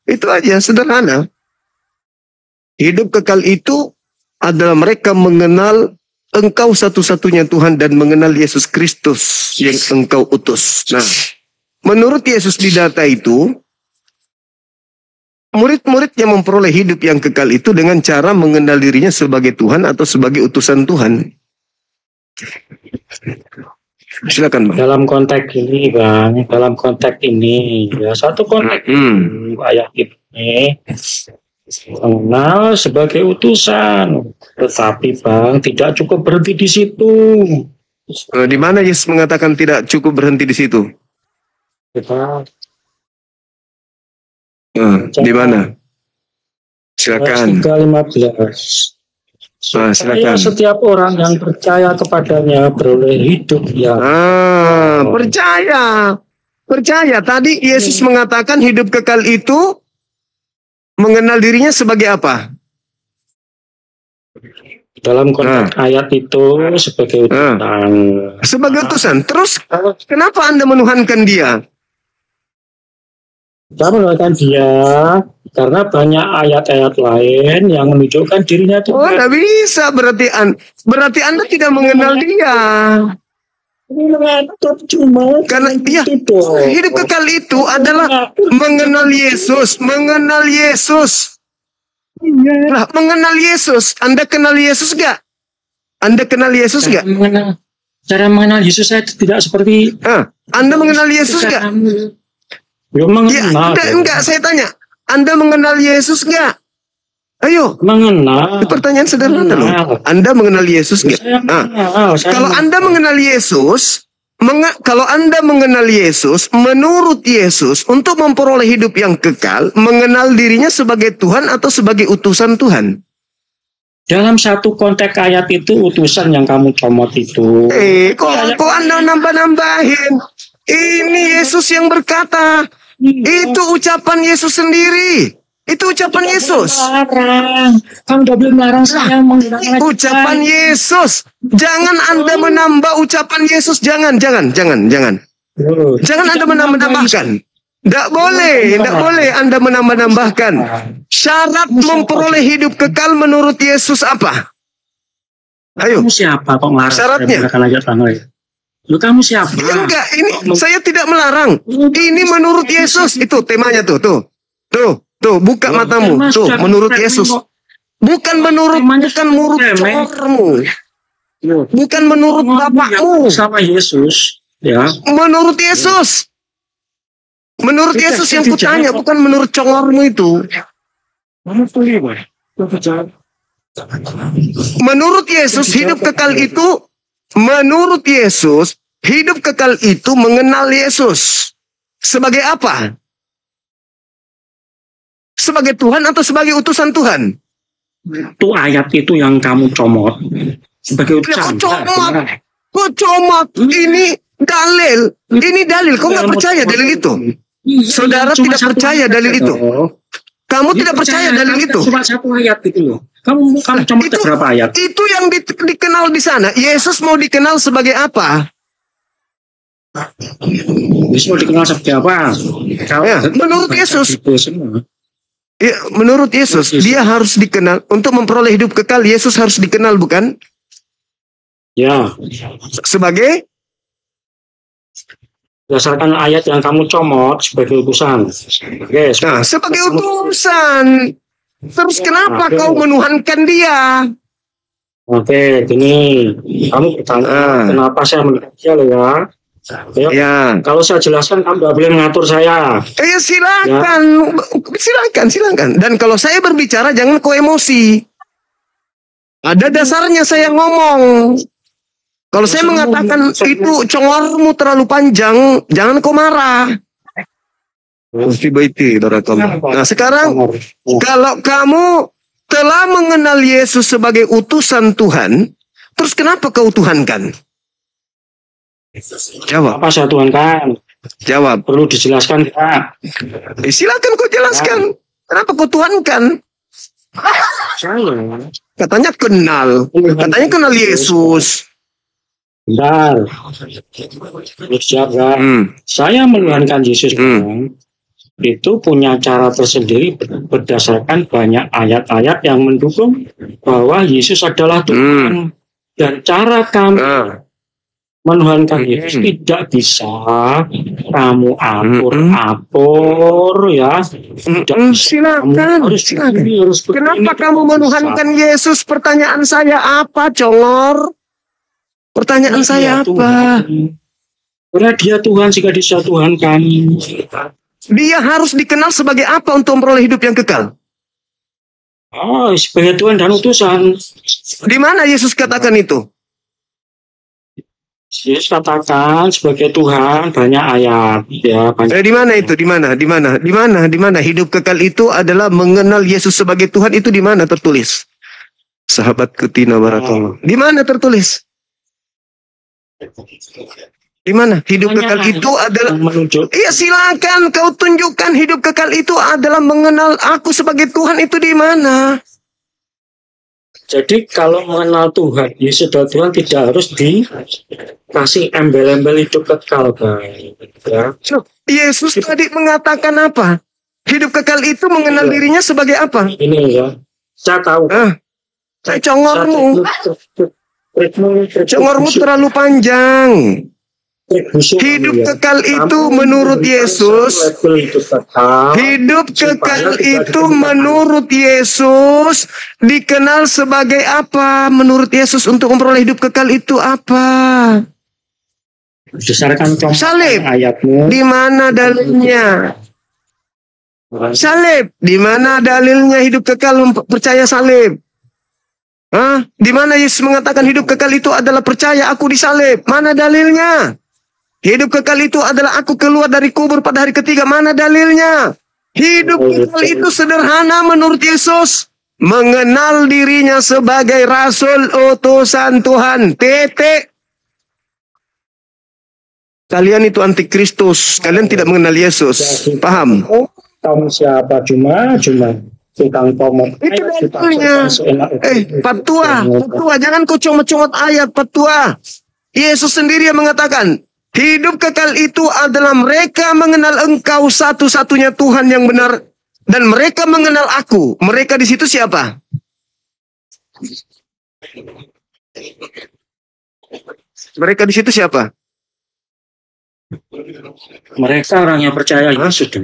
Itu aja, sederhana. Hidup kekal itu adalah mereka mengenal Engkau satu-satunya Tuhan dan mengenal Yesus Kristus yang Engkau utus. Nah, menurut Yesus di data itu, murid-murid yang memperoleh hidup yang kekal itu dengan cara mengenal dirinya sebagai Tuhan atau sebagai utusan Tuhan. Silakan Bang. Dalam konteks ini Bang, ya satu konteks ayat ini mengenal sebagai utusan, tetapi Bang tidak cukup berhenti di situ. Di mana Yesus mengatakan tidak cukup berhenti di situ? Di mana? Silakan. 3:15. Silakan. Setiap orang yang percaya kepadanya beroleh hidup yang percaya. Tadi Yesus mengatakan hidup kekal itu mengenal dirinya sebagai apa? dalam konteks ayat itu sebagai utusan. Sebagai utusan. Terus kenapa Anda menuhankan dia? Saya mendoakan dia karena banyak ayat-ayat lain yang menunjukkan dirinya Oh, Tuhan. nggak bisa. Berarti Anda tidak mengenal dia. Cuma Karena ya, hidup kekal itu adalah mengenal Yesus, mengenal Yesus. Lah, mengenal Yesus. Anda kenal Yesus gak? Anda kenal Yesus gak? Cara mengenal Yesus saya tidak seperti Anda mengenal Yesus gak? ya, mengenal. Enggak, saya tanya. Anda mengenal Yesus gak? Ayo. Mengenal. Pertanyaan sederhana loh. Anda mengenal Yesus gak? Kalau Anda mengenal Yesus, kalau Anda mengenal Yesus, menurut Yesus, untuk memperoleh hidup yang kekal, mengenal dirinya sebagai Tuhan atau sebagai utusan Tuhan? Dalam satu konteks ayat itu utusan yang kamu comot itu. Kok Anda nambah-nambahin? Ini Yesus yang berkata. Itu ucapan Yesus sendiri. Itu ucapan Yesus. Kamu udah belum melarang saya menggunakan ucapan Yesus. Jangan Anda menambah ucapan Yesus. Jangan Anda menambah-nambahkan. Tidak boleh Anda menambah-nambahkan. Syarat memperoleh hidup kekal menurut Yesus apa? Ayo. Kamu siapa kok ngelarang? Syaratnya. Lu kamu siapa? Enggak, ini saya tidak melarang. Ini menurut Yesus. Itu temanya tuh. Tuh, buka matamu. Tuh, menurut Yesus. Bukan menurut cormu. Bukan menurut bapakmu. Sama Yesus, ya. Menurut Yesus. Menurut Yesus yang kutanya, bukan menurut congormu itu. Menurut Yesus, hidup kekal itu, menurut Yesus, hidup kekal itu mengenal Yesus. Sebagai apa? Sebagai Tuhan atau sebagai utusan Tuhan? Itu ayat itu yang kamu comot. Sebagai utusan. Kok comot? Ini dalil. Kau nggak percaya dalil itu? Saudara tidak percaya dalil itu? Kamu tidak percaya dalil itu? Cuma satu ayat itu loh. Kamu comot berapa ayat? Itu yang dikenal di sana. Yesus mau dikenal sebagai apa? Yesus mau dikenal sebagai apa? Menurut Yesus. Ya, menurut Yesus, dia harus dikenal. Untuk memperoleh hidup kekal, Yesus harus dikenal, bukan? Ya. Sebagai? Berdasarkan ayat yang kamu comot sebagai utusan. Sebagai utusan. Terus kenapa kau menuhankan dia? Oke, gini. Kamu bertanya, kenapa saya menuhankan dia loh ya? Ya. Kalau saya jelaskan kamu tidak boleh mengatur saya. Silakan. Silakan. Dan kalau saya berbicara jangan kau emosi. Ada dasarnya saya ngomong. Kalau saya mengatakan itu congormu terlalu panjang, jangan kau marah. Nah, sekarang kalau kamu telah mengenal Yesus sebagai utusan Tuhan, terus kenapa kau tuhankan? Jawab. Apa saya tuhankan? Jawab. Perlu dijelaskan, Kak. Silakan kau jelaskan. Kenapa kau tuhankan? Katanya kenal Yesus. Bentar. Saya menuhankan Yesus, itu punya cara tersendiri berdasarkan banyak ayat-ayat yang mendukung bahwa Yesus adalah Tuhan. Dan cara kami menuhankan Yesus tidak bisa kamu atur ya. Silakan. Kenapa kamu menuhankan Yesus? Pertanyaan saya apa, congor? Pertanyaan saya apa? Karena dia Tuhan, jika dia Tuhan kami. Dia harus dikenal sebagai apa untuk memperoleh hidup yang kekal? Sebagai Tuhan dan utusan. Di mana Yesus katakan itu? Yesus katakan sebagai Tuhan banyak ayat ya. Di mana itu? Di mana hidup kekal itu adalah mengenal Yesus sebagai Tuhan, itu di mana tertulis? Sahabatku Tina Barakallah. Di mana tertulis? Di mana? Hidup kekal itu adalah iya, silakan kau tunjukkan hidup kekal itu adalah mengenal aku sebagai Tuhan, itu di mana? Jadi kalau mengenal Tuhan, Yesus dan Tuhan tidak harus dikasih embel-embel hidup kekal, ya. Yesus tadi mengatakan apa? Hidup kekal itu mengenal dirinya sebagai apa? Ini ya, saya tahu. Congormu terlalu panjang. Hidup kekal itu menurut Yesus, hidup kekal itu menurut Yesus dikenal sebagai apa? Menurut Yesus untuk memperoleh hidup kekal itu apa? Salib. Di mana dalilnya? Salib. Di mana dalilnya hidup kekal percaya salib? Di mana Yesus mengatakan hidup kekal itu adalah percaya aku disalib? Mana dalilnya? Hidup kekal itu adalah aku keluar dari kubur pada hari ketiga. Mana dalilnya? Hidup kekal itu sederhana menurut Yesus. Mengenal dirinya sebagai rasul utusan Tuhan. Titik. Kalian itu antikristus. Kalian tidak mengenal Yesus. Paham? Kamu siapa? Cuma tukang komot. Itu dalilnya. Patua. Jangan kau comot-comot ayat patua. Yesus sendiri yang mengatakan, hidup kekal itu adalah mereka mengenal Engkau satu-satunya Tuhan yang benar dan mereka mengenal Aku. Mereka di situ siapa? Mereka di situ siapa? Mereka orang yang percaya Yesus.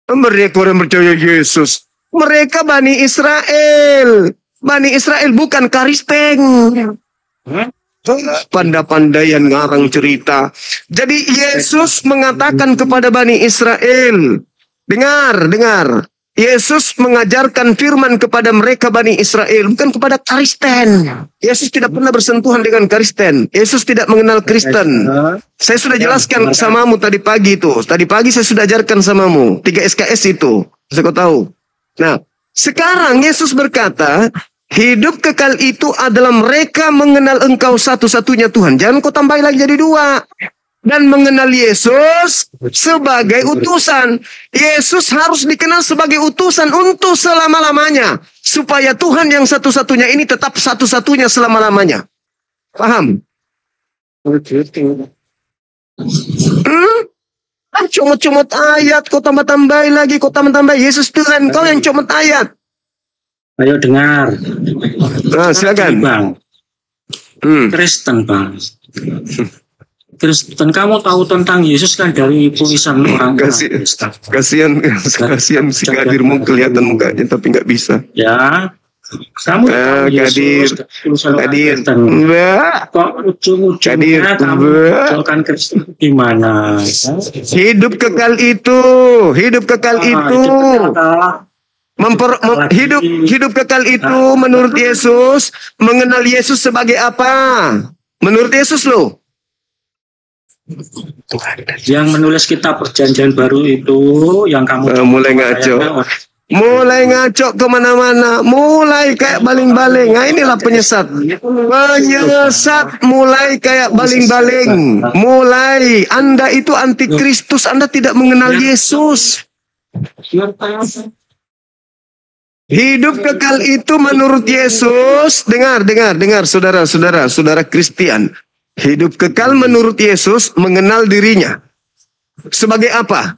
Mereka orang yang percaya Yesus. Mereka Bani Israel. Bani Israel bukan Kristen. Pandai-pandaian ngarang cerita. Jadi Yesus mengatakan kepada Bani Israel, dengar. Yesus mengajarkan firman kepada mereka Bani Israel, bukan kepada Kristen. Yesus tidak pernah bersentuhan dengan Kristen. Yesus tidak mengenal Kristen. Saya sudah jelaskan samamu tadi pagi itu. Tadi pagi saya sudah ajarkan samamu 3 SKS itu. Saya kau tahu. Nah, sekarang Yesus berkata, hidup kekal itu adalah mereka mengenal Engkau satu-satunya Tuhan. Jangan kau tambah lagi jadi 2. Dan mengenal Yesus sebagai utusan. Yesus harus dikenal sebagai utusan untuk selama-lamanya. Supaya Tuhan yang satu-satunya ini tetap satu-satunya selama-lamanya. Paham? Comot-comot ayat, kau tambah-tambah lagi, kau tambah-tambah. Yesus Tuhan, kau yang comot ayat. Ayo dengar. Silakan. Bang. Kristen, Bang. Kristen, kamu tahu tentang Yesus kan dari tulisan orang. Kasihan si Kadirmu kelihatan mukanya tapi nggak bisa. Ya. Kamu Kadir. Kok ujung-ujungnya kamu menjualkan Kristen gimana? Hidup kekal itu hidup kekal itu menurut Yesus, mengenal Yesus sebagai apa? Menurut Yesus loh. Yang menulis kitab Perjanjian Baru itu yang kamu mulai ngaco kemana-mana, mulai kayak baling-baling. Nah, inilah penyesat mulai kayak baling-baling. Mulai Anda itu antikristus, Anda tidak mengenal Yesus. Hidup kekal itu menurut Yesus, dengar saudara Kristian. Hidup kekal menurut Yesus mengenal dirinya sebagai apa?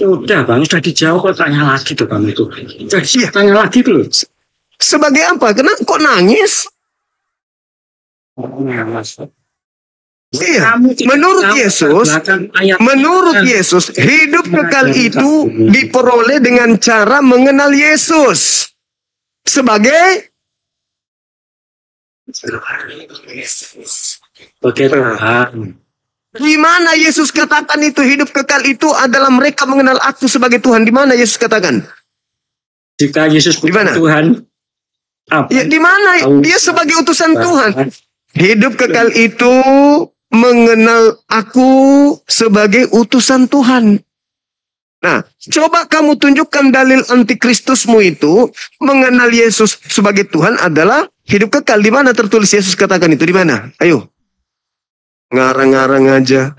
Udah Bang, sudah dijawab, tanya lagi tuh Bang itu. Tanya lagi tuh. Sebagai apa? Kenapa kok nangis? Iya, menurut Yesus, hidup kekal itu diperoleh dengan cara mengenal Yesus sebagai Tuhan. Di mana Yesus katakan itu hidup kekal itu adalah mereka mengenal Aku sebagai Tuhan? Di mana Yesus katakan? Jika Yesus bukan Tuhan, ya, di mana dia sebagai utusan Tuhan? Hidup kekal itu mengenal Aku sebagai utusan Tuhan. Nah, coba kamu tunjukkan dalil antikristusmu itu mengenal Yesus sebagai Tuhan adalah hidup kekal. Di mana tertulis Yesus katakan itu? Di mana? Ayo. Ngarang-ngarang aja.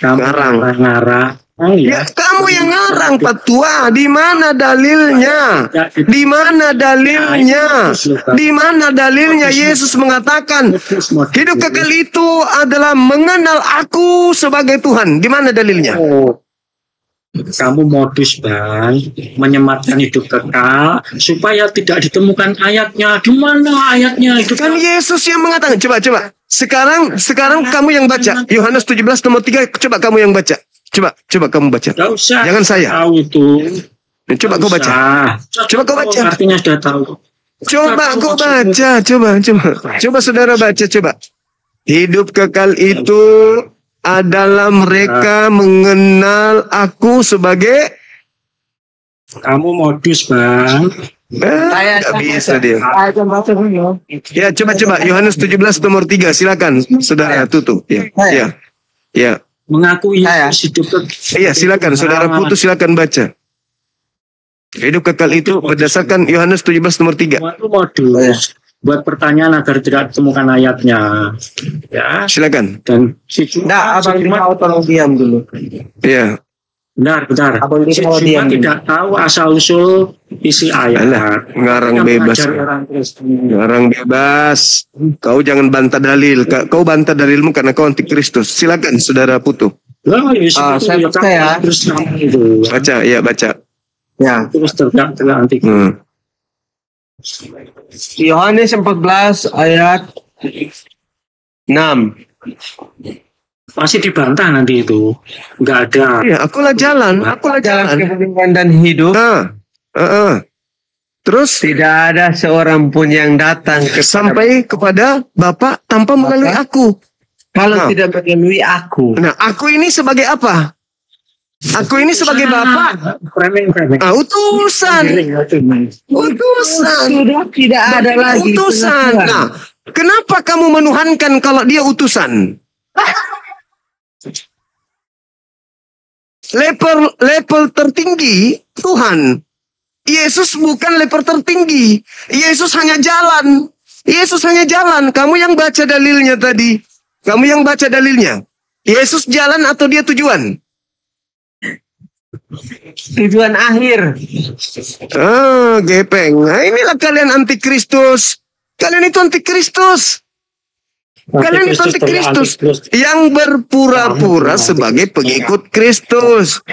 Ngarang. Ya, kamu yang ngarang Patua. Di mana dalilnya? Di mana dalilnya? Di mana dalilnya Yesus mengatakan hidup kekal itu adalah mengenal aku sebagai Tuhan? Di mana dalilnya? Kamu modus, Bang, menyematkan hidup kekal supaya tidak ditemukan ayatnya. Di mana ayatnya? Itu kan Yesus yang mengatakan. Coba. Sekarang kamu yang baca. Yohanes 17 nomor 3. Coba kamu yang baca. Coba kamu baca. Gak usah. Jangan saya. Tahu itu. Coba kau baca. Coba kau baca. Artinya sudah tahu. Coba kau baca. Coba saudara baca. Coba. Hidup kekal itu adalah mereka mengenal aku sebagai. Kamu modus, Bang. Nggak bisa dia. Ya, coba. Yohanes 17 nomor 3. Silakan, saudara tutup. Ya. Mengakui hidup kekal. Iya, silakan saudara putus, silakan baca. Hidup kekal itu berdasarkan Yohanes 17 nomor 3. Itu modus buat pertanyaan agar tidak ditemukan ayatnya. Ya, silakan. Dan Abang mau tolong diam dulu. Iya. Bentar. Abang Si Jumat tidak tahu asal usul isi ayat. Ngarang bebas. Kau jangan bantah dalil. Kau bantah dalilmu karena kau anti Kristus. Silakan saudara Putu. Saya percaya. Baca. Ya. Terus tegak anti. Yohanes 14 ayat 6. Masih dibantah nanti itu. Enggak ada. Iya, akulah jalan kebenaran dan hidup. Terus tidak ada seorang pun yang datang sampai kepada Bapa tanpa melalui aku. Kalau tidak melalui aku. Nah, aku ini sebagai apa? Aku ini sebagai Bapa. Utusan. Sudah tidak ada lagi. Utusan. Nah, kenapa kamu menuhankan kalau dia utusan? Level tertinggi Tuhan. Yesus bukan level tertinggi. Yesus hanya jalan. Kamu yang baca dalilnya tadi. Yesus jalan atau dia tujuan? Tujuan akhir. Gepeng. Nah, inilah kalian anti Kristus. Kalian itu anti Kristus. Yang berpura-pura sebagai pengikut Kristus.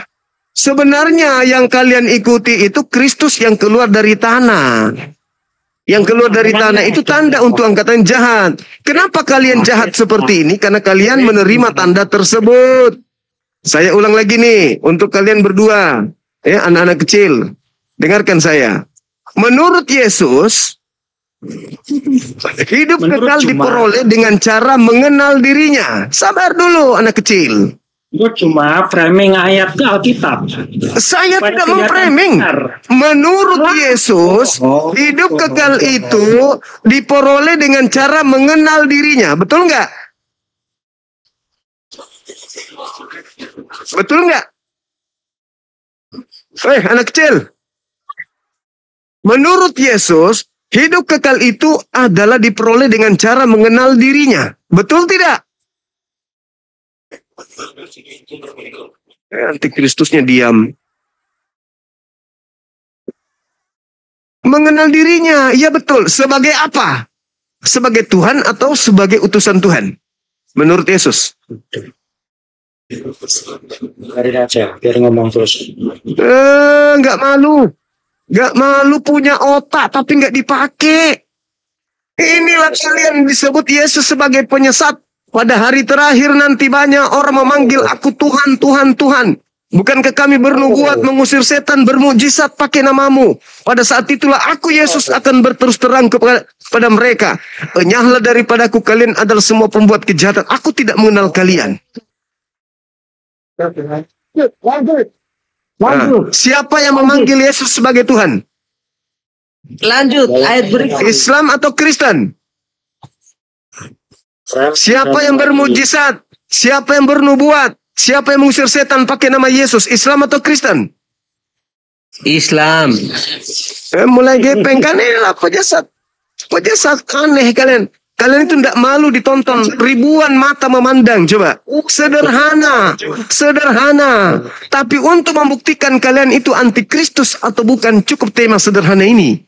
Sebenarnya yang kalian ikuti itu Kristus yang keluar dari tanah. Yang keluar dari tanah itu tanda untuk angkatan jahat. Kenapa kalian jahat seperti ini? Karena kalian menerima tanda tersebut. Saya ulang lagi nih untuk kalian berdua, ya anak-anak kecil. Dengarkan saya. Menurut Yesus, hidup kekal diperoleh dengan cara mengenal dirinya. Sabar dulu anak kecil. Itu cuma framing ayat Alkitab. Saya tidak memframing. Menurut Yesus, hidup kekal itu diperoleh dengan cara mengenal dirinya. Betul nggak? Betul nggak? Anak kecil. Menurut Yesus, hidup kekal itu adalah diperoleh dengan cara mengenal dirinya. Betul tidak? Antikristusnya diam. Mengenal dirinya, iya betul. Sebagai apa? Sebagai Tuhan atau sebagai utusan Tuhan? Menurut Yesus. Biarin aja, biar ngomong terus. Nggak malu. Nggak malu punya otak tapi nggak dipakai. Inilah kalian disebut Yesus sebagai penyesat. Pada hari terakhir nanti banyak orang memanggil aku Tuhan, Tuhan, Tuhan. Bukankah kami bernubuat mengusir setan, bermujizat pakai namamu? Pada saat itulah aku Yesus akan berterus terang kepada mereka. Enyahlah daripadaku, kalian adalah semua pembuat kejahatan. Aku tidak mengenal kalian. Siapa yang memanggil Yesus sebagai Tuhan? Lanjut, ayat berikut. Islam atau Kristen? Siapa yang bermujizat? Siapa yang bernubuat? Siapa yang mengusir setan pakai nama Yesus? Islam atau Kristen? Islam. Mulai gepeng kan inilah pejasat. Pejasat aneh kalian. Kalian itu tidak malu ditonton ribuan mata memandang. Coba. Sederhana. Sederhana. Tapi untuk membuktikan kalian itu antikristus atau bukan, cukup tema sederhana ini.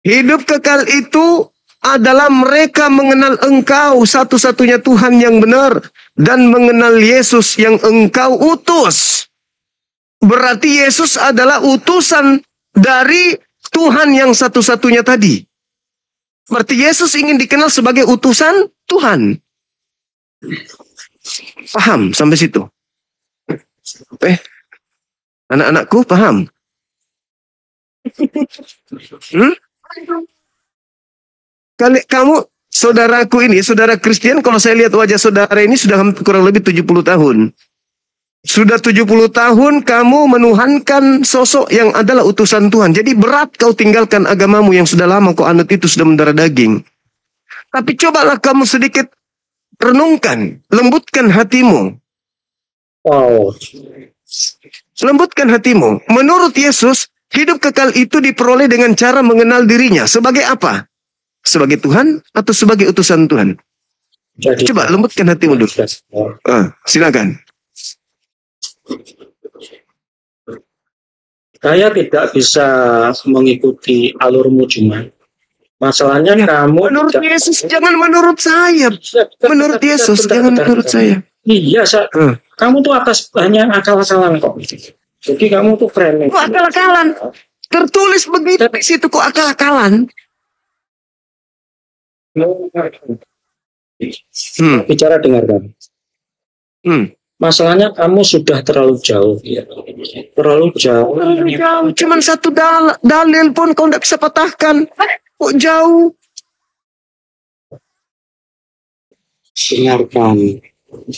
Hidup kekal itu adalah mereka mengenal Engkau satu-satunya Tuhan yang benar dan mengenal Yesus yang Engkau utus. Berarti Yesus adalah utusan dari Tuhan yang satu-satunya tadi. Berarti Yesus ingin dikenal sebagai utusan Tuhan. Paham sampai situ? Anak-anakku paham? Kamu, saudaraku ini, saudara Kristen, kalau saya lihat wajah saudara ini sudah kurang lebih 70 tahun. Sudah 70 tahun kamu menuhankan sosok yang adalah utusan Tuhan. Jadi berat kau tinggalkan agamamu yang sudah lama kau anut itu, sudah mendarah daging. Tapi cobalah kamu sedikit renungkan, lembutkan hatimu. Wow. Lembutkan hatimu. Menurut Yesus, hidup kekal itu diperoleh dengan cara mengenal dirinya. Sebagai apa? Sebagai Tuhan atau sebagai utusan Tuhan? Jadi, coba lembutkan hatimu dulu. Silakan. Saya tidak bisa mengikuti alurmu cuma. Masalahnya kamu menurut Yesus, jangan menurut saya. Menurut Yesus, jangan menurut saya. Iya, kamu tuh atas banyak akal-akalan kok. Jadi kamu tuh framing. Akal-akalan. Tertulis begitu di situ kok akal-akalan. Bicara dengarkan. Masalahnya kamu sudah terlalu jauh, ya. Terlalu jauh. Cuman satu dalil pun kau tidak bisa patahkan. Kok jauh? Dengarkan.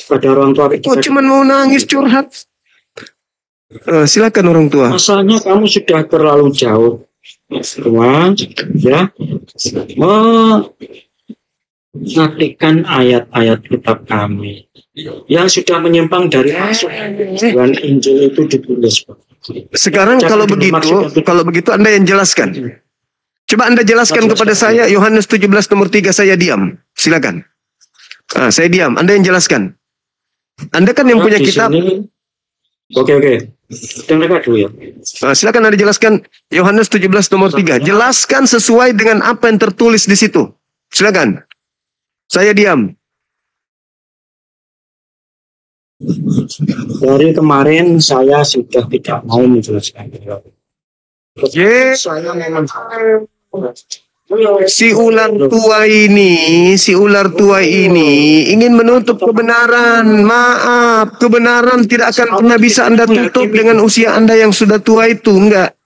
Pada orang tua. Kok cuman mau nangis curhat? Silakan orang tua. Masalahnya kamu sudah terlalu jauh, semua, ya. Mengartikan ayat-ayat kitab kami yang sudah menyimpang dari masuk dan Injil itu ditulis. Sekarang kalau begitu Anda yang jelaskan. Coba Anda jelaskan kepada saya Yohanes 17 nomor 3, saya diam. Silakan. Saya diam, Anda yang jelaskan. Anda kan yang punya kitab. Oke. Dengarkan dulu ya. Silakan Anda jelaskan Yohanes 17 nomor 3. Jelaskan sesuai dengan apa yang tertulis di situ. Silakan. Saya diam. Dari kemarin saya sudah tidak mau menjelaskan. Si ular tua ini ingin menutup kebenaran. Maaf, kebenaran tidak akan pernah bisa Anda tutup dengan usia Anda yang sudah tua itu. Enggak.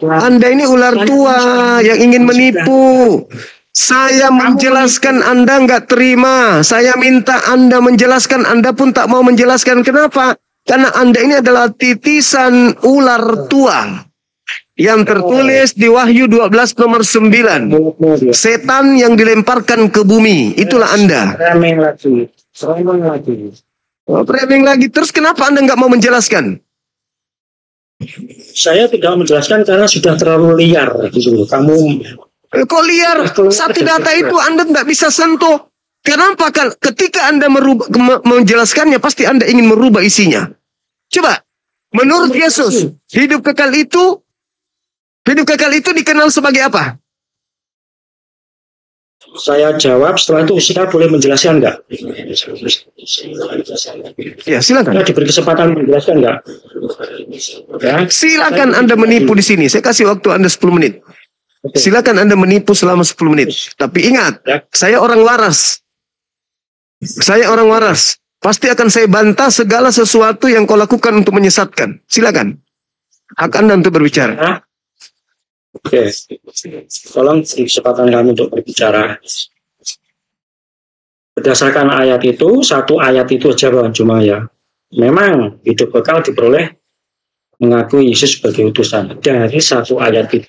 Anda ini ular tua yang ingin menipu. Saya menjelaskan, Anda nggak terima. Saya minta Anda menjelaskan, Anda pun tak mau menjelaskan. Kenapa? Karena Anda ini adalah titisan ular tua yang tertulis di Wahyu 12 nomor 9. Setan yang dilemparkan ke bumi. Itulah Anda. Framing lagi. Terus kenapa Anda nggak mau menjelaskan? Saya tidak menjelaskan karena sudah terlalu liar. Kamu kok liar? Satu data itu Anda tidak bisa sentuh. Kenapa? Ketika Anda menjelaskannya, pasti Anda ingin merubah isinya. Coba, menurut Yesus, hidup kekal itu dikenal sebagai apa? Saya jawab, setelah itu saya boleh menjelaskan enggak? Ya, silakan. Saya diberi kesempatan menjelaskan enggak? Ya, silakan Anda menipu di sini. Saya kasih waktu Anda 10 menit. Silakan Anda menipu selama 10 menit. Tapi ingat, saya orang waras. Saya orang waras. Pasti akan saya bantah segala sesuatu yang kau lakukan untuk menyesatkan. Silakan. Hak Anda untuk berbicara. Oke. Tolong beri kesempatan kami untuk berbicara. Berdasarkan ayat itu, satu ayat itu saja cuma ya. Memang hidup kekal diperoleh mengakui Yesus sebagai utusan. Dari satu ayat itu.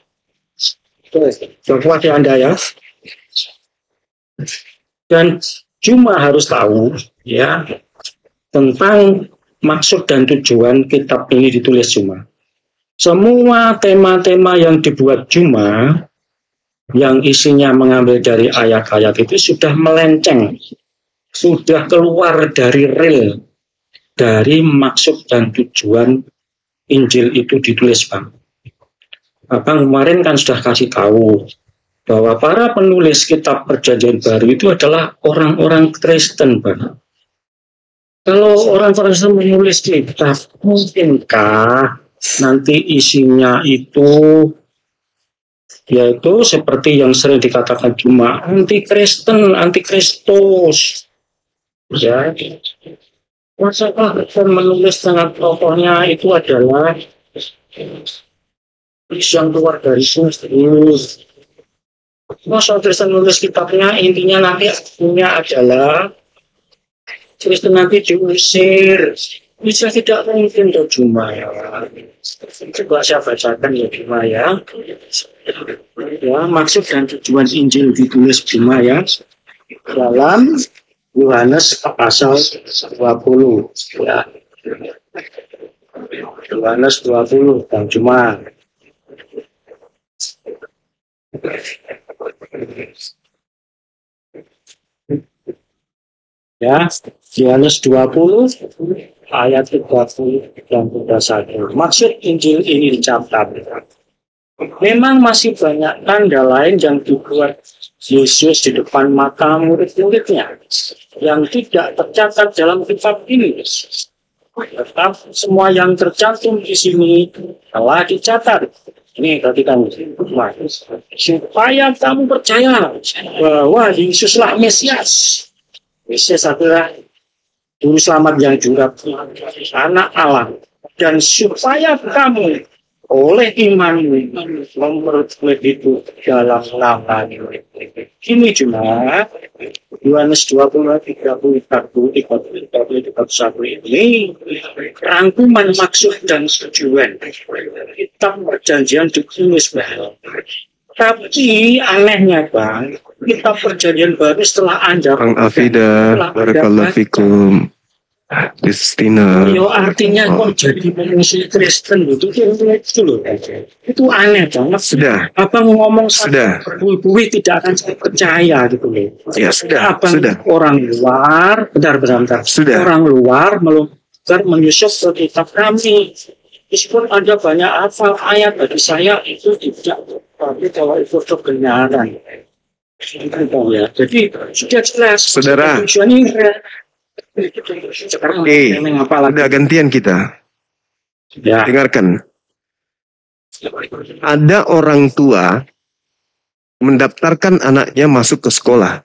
Kuat Anda ya. Dan cuma harus tahu ya tentang maksud dan tujuan kitab ini ditulis cuma. Semua tema-tema yang dibuat cuma yang isinya mengambil dari ayat-ayat itu sudah melenceng, sudah keluar dari rel, dari maksud dan tujuan Injil itu ditulis, Bang. Abang kemarin kan sudah kasih tahu bahwa para penulis kitab Perjanjian Baru itu adalah orang-orang Kristen, Bang. Kalau orang Kristen menulis kitab, mungkinkah nanti isinya itu yaitu seperti yang sering dikatakan cuma anti-Kristen, anti-Kristus. Ya, masakah menulis sangat pokoknya itu adalah yang keluar dari Kristus. Masa Kristen menulis kitabnya intinya nanti punya adalah Kristen nanti diusir. Bisa tidak mungkin tuh cuma ya. Coba saya bacakan ya cuma ya. Ya, maksud dan tujuan Injil ditulis cuma ya dalam Yohanes pasal 20 ya. Yohanes 20 dan cuma ya, Yohanes 20 ayat 30 dan 31. Maksud Injil ini dicatat. Memang masih banyak tanda lain yang dibuat Yesus di depan mata murid-muridnya yang tidak tercatat dalam kitab ini. Tetap semua yang tercantum di sini telah dicatat. Ini perhatikan supaya kamu percaya bahwa Yesuslah Mesias. Mesias adalah juru selamat yang juga anak Allah, dan supaya kamu oleh imanmu memperoleh itu dalam nama ini cuma Yohanes 20, 30, 31 ini rangkuman maksud dan tujuan kitab Perjanjian ditulis, Bang. Tapi anehnya, Bang, kitab Perjanjian Baru setelah Anda Bang Afida, barakallahu fikum. Kristina. Yo artinya kok jadi musuh Kristen itu loh. Itu aneh banget. Sudah. Abang ngomong sudah. Berbuih tidak akan saya percaya gitu loh. Ya sudah. Abang sudah. Orang luar, bentar. Sudah. Orang luar menyusup ke kitab kami. Meskipun ada banyak hafal ayat bagi saya itu tidak, tapi kalau itu kebenaran. Ya. Jadi sudah jelas. Saudara. Sekarang udah gantian kita. Ya. Dengarkan. Ada orang tua mendaftarkan anaknya masuk ke sekolah.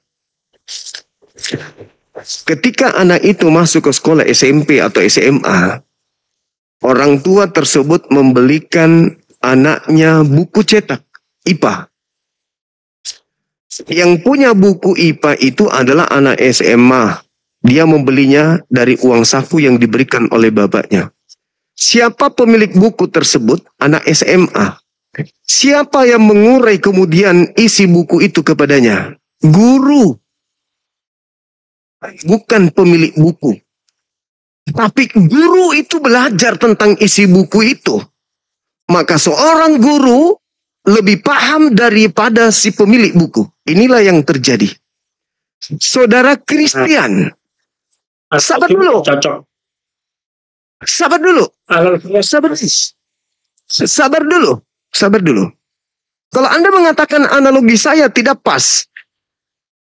Ketika anak itu masuk ke sekolah SMP atau SMA, orang tua tersebut membelikan anaknya buku cetak IPA. Yang punya buku IPA itu adalah anak SMA. Dia membelinya dari uang saku yang diberikan oleh bapaknya. Siapa pemilik buku tersebut? Anak SMA. Siapa yang mengurai kemudian isi buku itu kepadanya? Guru. Bukan pemilik buku. Tapi guru itu belajar tentang isi buku itu. Maka seorang guru lebih paham daripada si pemilik buku. Inilah yang terjadi. Saudara Kristian. Sabar dulu. Sabar dulu. Sabar dulu. Kalau Anda mengatakan analogi saya tidak pas.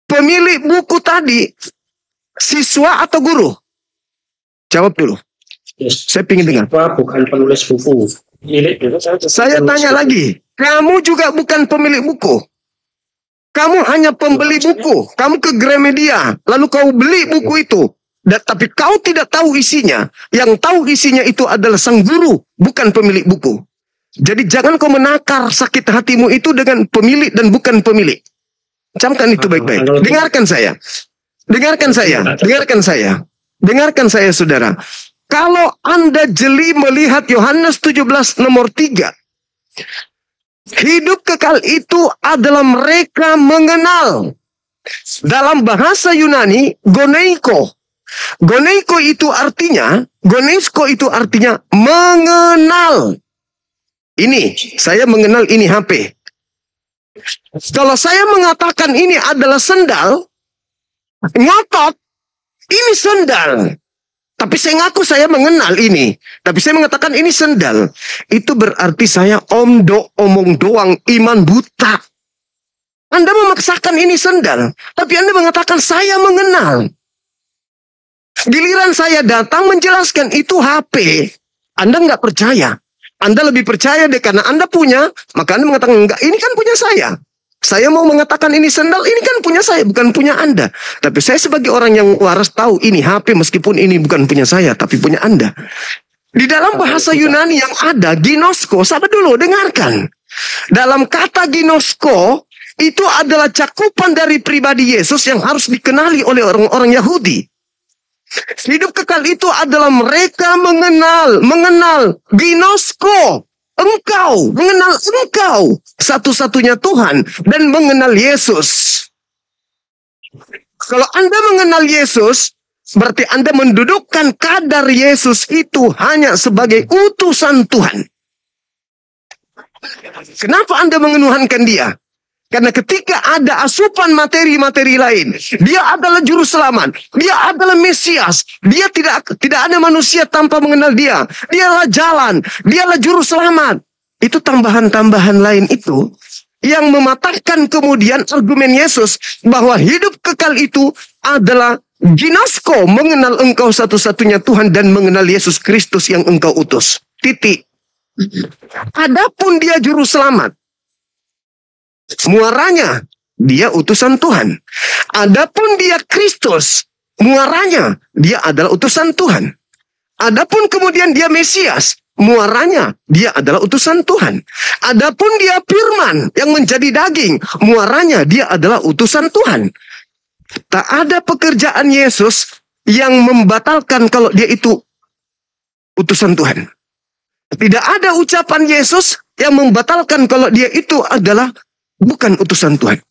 Pemilik buku tadi siswa atau guru? Jawab dulu. Saya ingin dengar. Bukan penulis buku. Saya tanya lagi. Kamu juga bukan pemilik buku. Kamu hanya pembeli buku. Kamu ke Gramedia. Lalu kau beli buku itu. Tapi kau tidak tahu isinya. Yang tahu isinya itu adalah sang guru, bukan pemilik buku. Jadi jangan kau menakar sakit hatimu itu dengan pemilik dan bukan pemilik. Camkan itu baik-baik. Dengarkan saya. Dengarkan saya, saudara. Kalau Anda jeli melihat Yohanes 17 nomor 3. Hidup kekal itu adalah mereka mengenal. Dalam bahasa Yunani, goneiko. Gonesko itu artinya mengenal. Ini, saya mengenal ini HP. Kalau saya mengatakan ini adalah sendal, ngotot, ini sendal. Tapi saya ngaku saya mengenal ini. Tapi saya mengatakan ini sendal. Itu berarti saya omong doang, iman buta. Anda memaksakan ini sendal. Tapi Anda mengatakan saya mengenal. Giliran saya datang menjelaskan itu HP. Anda nggak percaya. Anda lebih percaya deh karena Anda punya. Maka Anda mengatakan enggak, ini kan punya saya. Saya mau mengatakan ini sendal, ini kan punya saya, bukan punya Anda. Tapi saya sebagai orang yang waras tahu ini HP meskipun ini bukan punya saya, tapi punya Anda. Di dalam bahasa Yunani yang ada, ginosko, sahabat dulu, dengarkan. Dalam kata ginosko, itu adalah cakupan dari pribadi Yesus yang harus dikenali oleh orang-orang Yahudi. Hidup kekal itu adalah mereka mengenal ginosko. Engkau, mengenal engkau, satu-satunya Tuhan, dan mengenal Yesus. Kalau Anda mengenal Yesus, berarti Anda mendudukkan kadar Yesus itu hanya sebagai utusan Tuhan. Kenapa Anda mengenuhankan dia? Karena ketika ada asupan materi-materi lain, dia adalah juru selamat, dia adalah Mesias, dia tidak ada manusia tanpa mengenal dia. Dialah jalan, dialah juru selamat. Itu tambahan-tambahan lain itu yang mematahkan kemudian argumen Yesus bahwa hidup kekal itu adalah ginosko, mengenal engkau satu-satunya Tuhan dan mengenal Yesus Kristus yang engkau utus. Titik. Adapun dia juru selamat, muaranya dia utusan Tuhan. Adapun dia Kristus, muaranya dia adalah utusan Tuhan. Adapun kemudian dia Mesias, muaranya dia adalah utusan Tuhan. Adapun dia firman yang menjadi daging, muaranya dia adalah utusan Tuhan. Tak ada pekerjaan Yesus yang membatalkan kalau dia itu utusan Tuhan. Tidak ada ucapan Yesus yang membatalkan kalau dia itu adalah bukan utusan Tuhan.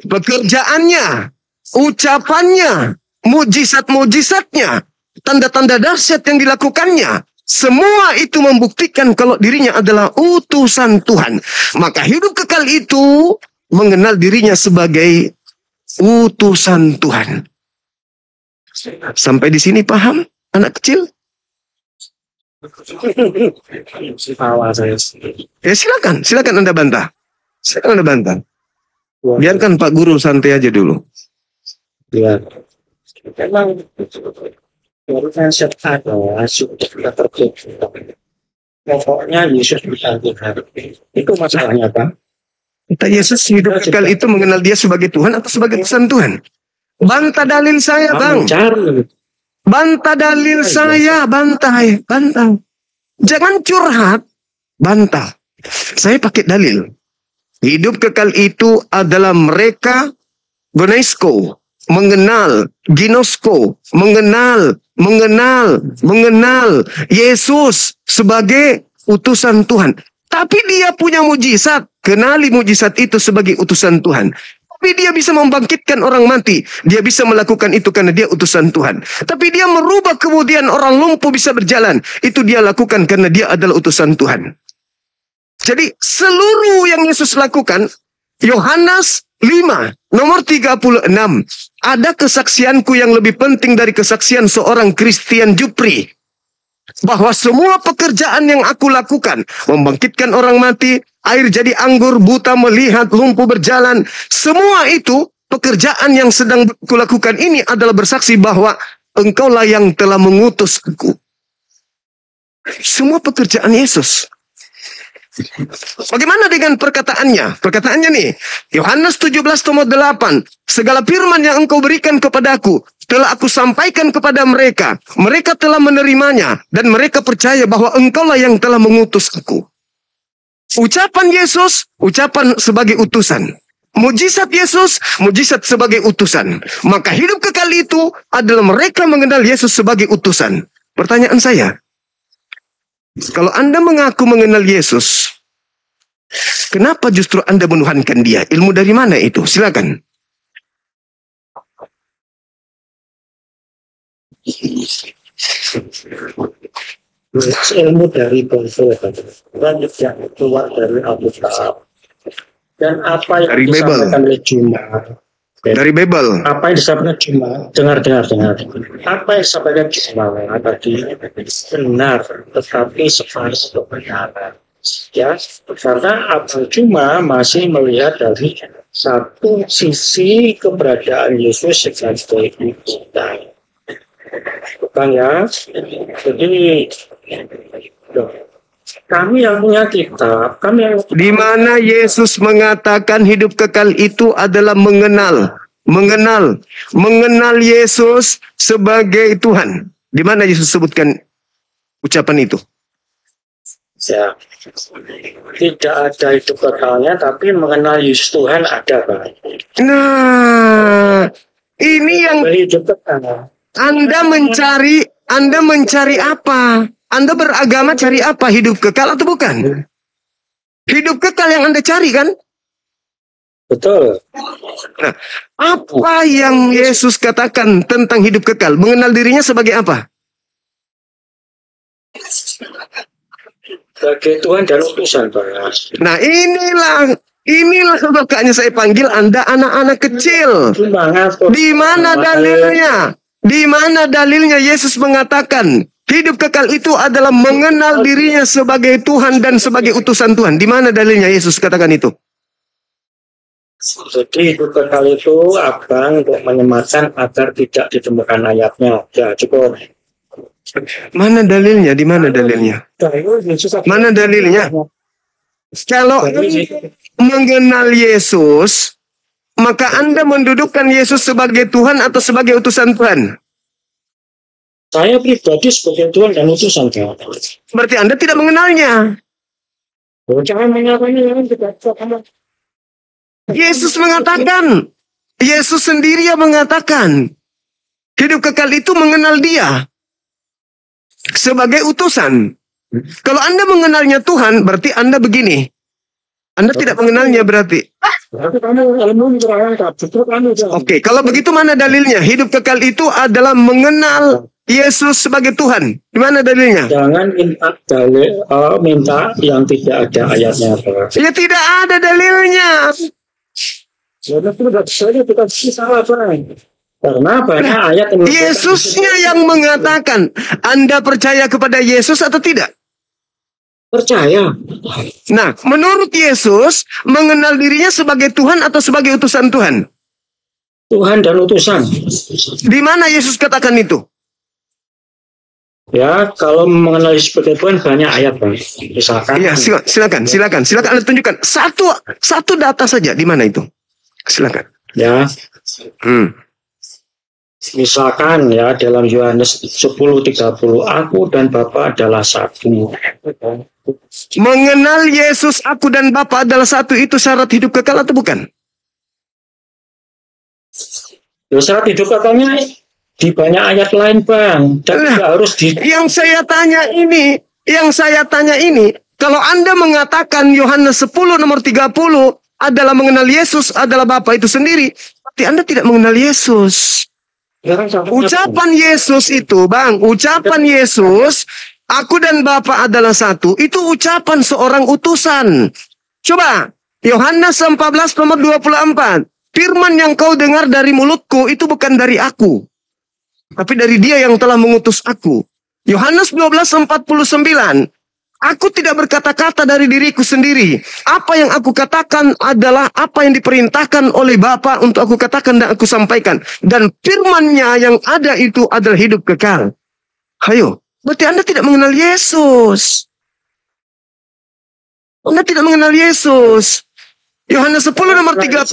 Pekerjaannya, ucapannya, mujizat-mujizatnya, tanda-tanda dahsyat yang dilakukannya, semua itu membuktikan kalau dirinya adalah utusan Tuhan. Maka hidup kekal itu mengenal dirinya sebagai utusan Tuhan. Sampai di sini paham, anak kecil? Ya silakan Anda bantah. Silakan Anda bantah. Biarkan Pak Guru santai aja dulu. Ya, memang barusan ada sudah terjadi. Pokoknya Yesus bisa Tuhan. Itu masalahnya, Pak. Kita Yesus hidup kekal itu mengenal dia sebagai Tuhan atau sebagai utusan Tuhan? Bantah dalil saya, Bang. Bantah dalil saya, bantah. Jangan curhat, bantah. Saya pakai dalil. Hidup kekal itu adalah mereka gonesko, mengenal, ginosko, mengenal Yesus sebagai utusan Tuhan. Tapi dia punya mujizat, kenali mujizat itu sebagai utusan Tuhan. Tapi dia bisa membangkitkan orang mati. Dia bisa melakukan itu karena dia utusan Tuhan. Tapi dia merubah kemudian orang lumpuh bisa berjalan. Itu dia lakukan karena dia adalah utusan Tuhan. Jadi seluruh yang Yesus lakukan, Yohanes 5, nomor 36. Ada kesaksianku yang lebih penting dari kesaksian seorang Christian Jupri. Bahwa semua pekerjaan yang aku lakukan, membangkitkan orang mati, air jadi anggur, buta melihat, lumpuh berjalan, semua itu pekerjaan yang sedang kulakukan ini adalah bersaksi bahwa engkaulah yang telah mengutus aku. Semua pekerjaan Yesus. Bagaimana dengan perkataannya? Perkataannya nih, Yohanes 17:8. Segala firman yang engkau berikan kepadaku telah aku sampaikan kepada mereka. Mereka telah menerimanya dan mereka percaya bahwa engkaulah yang telah mengutus aku. Ucapan Yesus, ucapan sebagai utusan. Mujizat Yesus, mujizat sebagai utusan. Maka hidup kekal itu adalah mereka mengenal Yesus sebagai utusan. Pertanyaan saya, kalau Anda mengaku mengenal Yesus, kenapa justru Anda menuhankan dia? Ilmu dari mana itu? Silakan. Ilmu dari Bible, yang keluar dari Alkitab. Dan apa yang Dari Bible. disampaikan oleh Juma, Dari Bible. apa yang disampaikan Juma, dengar. Apa yang disampaikan Juma tadi benar, tetapi separuh kebenaran. Ya, karena Abang Juma masih melihat dari satu sisi keberadaan Yesus sebagai kita. Bukan ya? Jadi kami yang punya kitab, kami yang Di mana Yesus mengatakan hidup kekal itu adalah mengenal Yesus sebagai Tuhan. Di mana Yesus sebutkan ucapan itu? ya, tidak ada hidup kekalnya, tapi mengenal Yesus Tuhan ada, Pak. Nah, ini yang Hidup kekal. Anda mencari apa? Anda beragama cari apa? Hidup kekal atau bukan? Hidup kekal yang Anda cari kan? Betul. Nah, apa yang Yesus katakan tentang hidup kekal? Mengenal dirinya sebagai apa? Sebagai Tuhan dan utusan, Pak. Nah, inilah makanya saya panggil Anda anak-anak kecil. Di mana dalilnya? Di mana dalilnya Yesus mengatakan hidup kekal itu adalah mengenal dirinya sebagai Tuhan dan sebagai utusan Tuhan? Di mana dalilnya Yesus katakan itu? Jadi hidup kekal itu Abang untuk menyematkan agar tidak ditemukan ayatnya. Ya, cukup. Mana dalilnya? Di mana dalilnya? Mana dalilnya? Kalau mengenal Yesus, maka Anda mendudukkan Yesus sebagai Tuhan atau sebagai utusan Tuhan? Saya pribadi sebagai Tuhan dan utusan, Pak. Berarti Anda tidak mengenalnya. Jangan menyatakannya yang tidak sama. Yesus mengatakan, Yesus sendiri yang mengatakan, hidup kekal itu mengenal Dia sebagai utusan. Kalau Anda mengenalnya Tuhan, berarti Anda begini. Anda tidak mengenalnya berarti. Oke, kalau begitu mana dalilnya? Hidup kekal itu adalah mengenal Yesus sebagai Tuhan. Di mana dalilnya? Jangan minta dalil, minta yang tidak ada ayatnya, Pak. Ya tidak ada dalilnya. Karena banyak ayat yang Yesusnya yang mengatakan, Anda percaya kepada Yesus atau tidak? percaya. Nah, menurut Yesus, mengenal dirinya sebagai Tuhan atau sebagai utusan Tuhan? Tuhan dan utusan. Di mana Yesus katakan itu? Ya, kalau mengenal sebagai Tuhan banyak ayat, Pak. Misalkan. Ya, silakan Anda tunjukkan satu data saja. Di mana itu? Silakan. Ya. Misalkan ya dalam Yohanes 10:30, aku dan Bapa adalah satu. Mengenal Yesus, aku dan Bapa adalah satu, itu syarat hidup kekal atau bukan? Ya, syarat hidup kekalnya di banyak ayat lain, Bang. Dan tidak harus di. Yang saya tanya ini, kalau Anda mengatakan Yohanes 10 nomor 30 adalah mengenal Yesus adalah Bapa itu sendiri, berarti Anda tidak mengenal Yesus. Ucapan Yesus itu, Bang, ucapan Yesus, aku dan Bapa adalah satu, itu ucapan seorang utusan. Coba, Yohanes 14 nomor 24. Firman yang kau dengar dari mulutku itu bukan dari aku, tapi dari Dia yang telah mengutus aku. Yohanes 12:49. Aku tidak berkata-kata dari diriku sendiri. Apa yang aku katakan adalah apa yang diperintahkan oleh Bapa untuk aku katakan dan aku sampaikan. Dan firman-Nya yang ada itu adalah hidup kekal. Hayo, berarti Anda tidak mengenal Yesus. Anda tidak mengenal Yesus. Yohanes 10 nomor 30,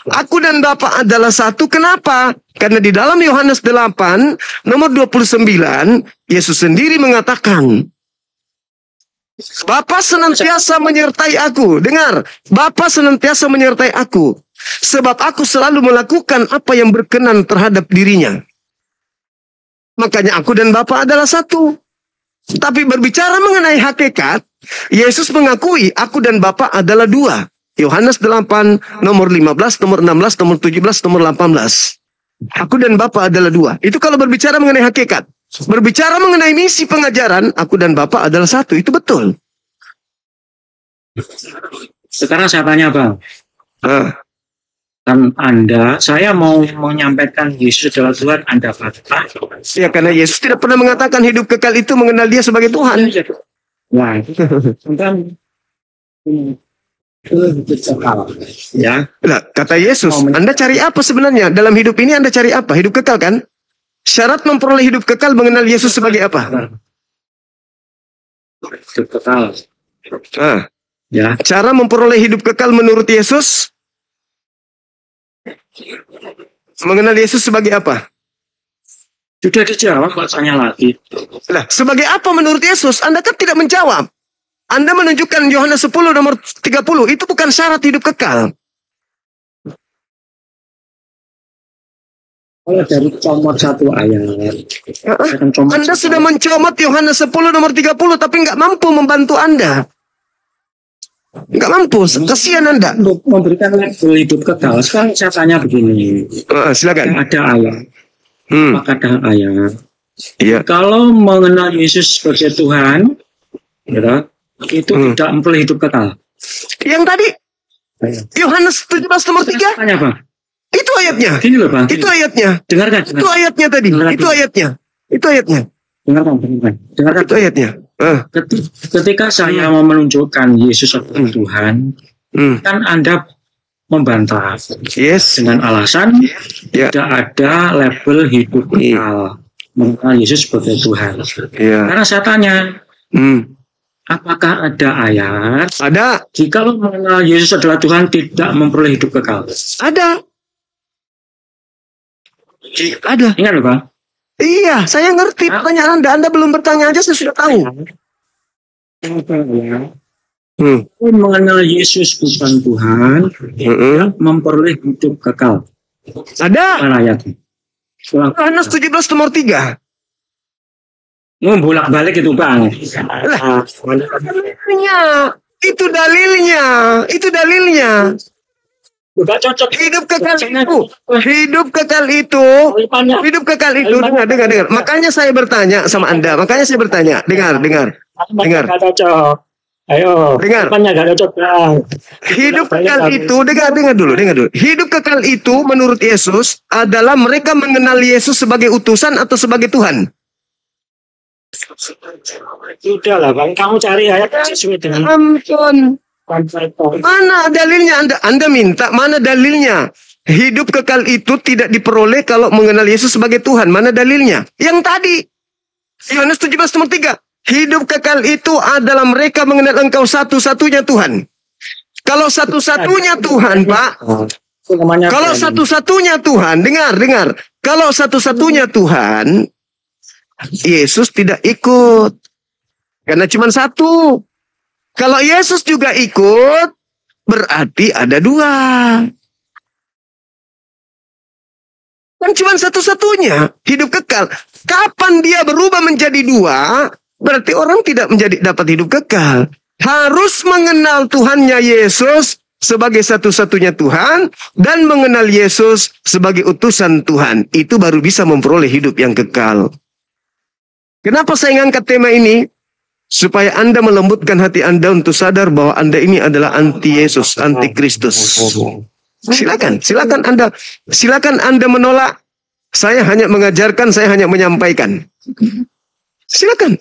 aku dan Bapa adalah satu. Kenapa? Karena di dalam Yohanes 8 nomor 29, Yesus sendiri mengatakan, Bapa senantiasa menyertai aku. Dengar, Bapa senantiasa menyertai aku, sebab aku selalu melakukan apa yang berkenan terhadap dirinya. Makanya aku dan Bapa adalah satu. Tapi berbicara mengenai hakikat, Yesus mengakui aku dan Bapa adalah dua. Yohanes 8, nomor 15, nomor 16, nomor 17, nomor 18. Aku dan Bapa adalah dua. Itu kalau berbicara mengenai hakikat. Berbicara mengenai misi pengajaran, aku dan Bapa adalah satu. Itu betul. Sekarang saya tanya Bang, Ah, kan saya mau menyampaikan Yesus adalah Tuhan, Anda bantah. ya karena Yesus tidak pernah mengatakan hidup kekal itu mengenal Dia sebagai Tuhan. Wah, itu kan ya. Nah, kata Yesus, Anda cari apa sebenarnya dalam hidup ini? Anda cari apa? Hidup kekal kan? Syarat memperoleh hidup kekal mengenal Yesus sebagai apa? Hidup kekal. Ah, Ya, cara memperoleh hidup kekal menurut Yesus, mengenal Yesus sebagai apa? sudah dijawab, kok tanya lagi. Nah, sebagai apa menurut Yesus? Anda kan tidak menjawab. Anda menunjukkan Yohanes 10 nomor 30, itu bukan syarat hidup kekal. Kalau dari comot satu ayat, akan comot Anda satu sudah ayat. mencomot Yohanes 10 nomor 30, tapi nggak mampu membantu Anda. Nggak mampu, kasihan Anda. Untuk memberikan label hidup kekal, sekarang saya tanya begini, Silakan. ada ayat, Hmm, maka ada ayat. iya. Kalau mengenal Yesus sebagai Tuhan, ya, itu tidak memperoleh hidup kekal. Yang tadi, Yohanes 17 nomor 3, Tanya Bang, itu ayatnya. gini loh Bang, Itu ayatnya. dengarkan, Itu ayatnya tadi. Itu ayatnya. Itu ayatnya. dengarkan. Itu ayatnya. Ketika saya mau menunjukkan Yesus sebagai Tuhan, Hmm. kan Anda membantah Yes. dengan alasan Ya. tidak ada label hidup kekal mengenal Yesus sebagai Tuhan. Ya. Karena saya tanya, Hmm. apakah ada ayat Ada. jika mengenal Yesus adalah Tuhan tidak memperoleh hidup kekal? Ada. Ada. Ingat loh Bang, Iya, saya ngerti pertanyaan Anda. Anda belum bertanya aja, saya sudah tahu. Hmm. mengenal Yesus bukan Tuhan Hmm. memperoleh hidup kekal. Ada. Mana ayatnya? Yohanes 17 nomor 3. Bolak-balik itu Bang. Dalilnya. Itu dalilnya. Itu dalilnya. Udah cocok. Hidup kekal itu. Hidup kekal itu. Hidup kekal itu. Dengar. Makanya saya bertanya sama Anda. Dengar. Dengar. Nggak cocok. Ayo. Dengar. Depannya nggak cocok Bang. Hidup kekal itu, dengar dulu. Hidup kekal itu menurut Yesus adalah mereka mengenal Yesus sebagai utusan atau sebagai Tuhan. Sudah lah Bang, kamu cari ayat sesuai dengan Ampun. konsep. Mana dalilnya? Anda minta mana dalilnya? Hidup kekal itu tidak diperoleh kalau mengenal Yesus sebagai Tuhan. Mana dalilnya? Yang tadi. Yohanes 17 nomor 3. Hidup kekal itu adalah mereka mengenal Engkau satu-satunya Tuhan. Kalau satu-satunya Tuhan, Pak. Kalau satu-satunya Tuhan, dengar. Kalau satu-satunya Tuhan, Yesus tidak ikut. Karena cuma satu. Kalau Yesus juga ikut, berarti ada dua. Kan cuma satu-satunya hidup kekal. Kapan dia berubah menjadi dua, berarti orang tidak dapat hidup kekal. Harus mengenal Tuhannya Yesus sebagai satu-satunya Tuhan dan mengenal Yesus sebagai utusan Tuhan. Itu baru bisa memperoleh hidup yang kekal. Kenapa saya ngangkat tema ini? Supaya Anda melembutkan hati Anda untuk sadar bahwa Anda ini adalah anti Yesus, anti Kristus. Silakan Anda menolak. Saya hanya mengajarkan, saya hanya menyampaikan. Silakan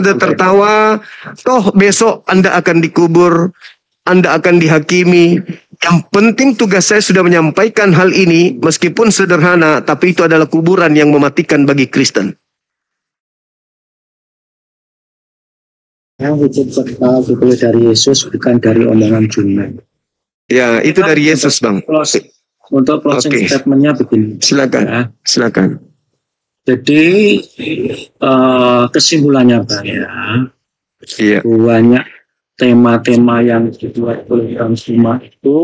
Anda tertawa. Toh besok Anda akan dikubur, Anda akan dihakimi. Yang penting tugas saya sudah menyampaikan hal ini, meskipun sederhana, tapi itu adalah kuburan yang mematikan bagi Kristen. Yang wujud kekal itu dari Yesus, bukan dari omongan cuma. Ya, itu dari Yesus, Bang. Untuk closing statement-nya begini. Silakan. Jadi kesimpulannya Bang ya, Iya. banyak tema-tema yang dibuat oleh Bang Suma itu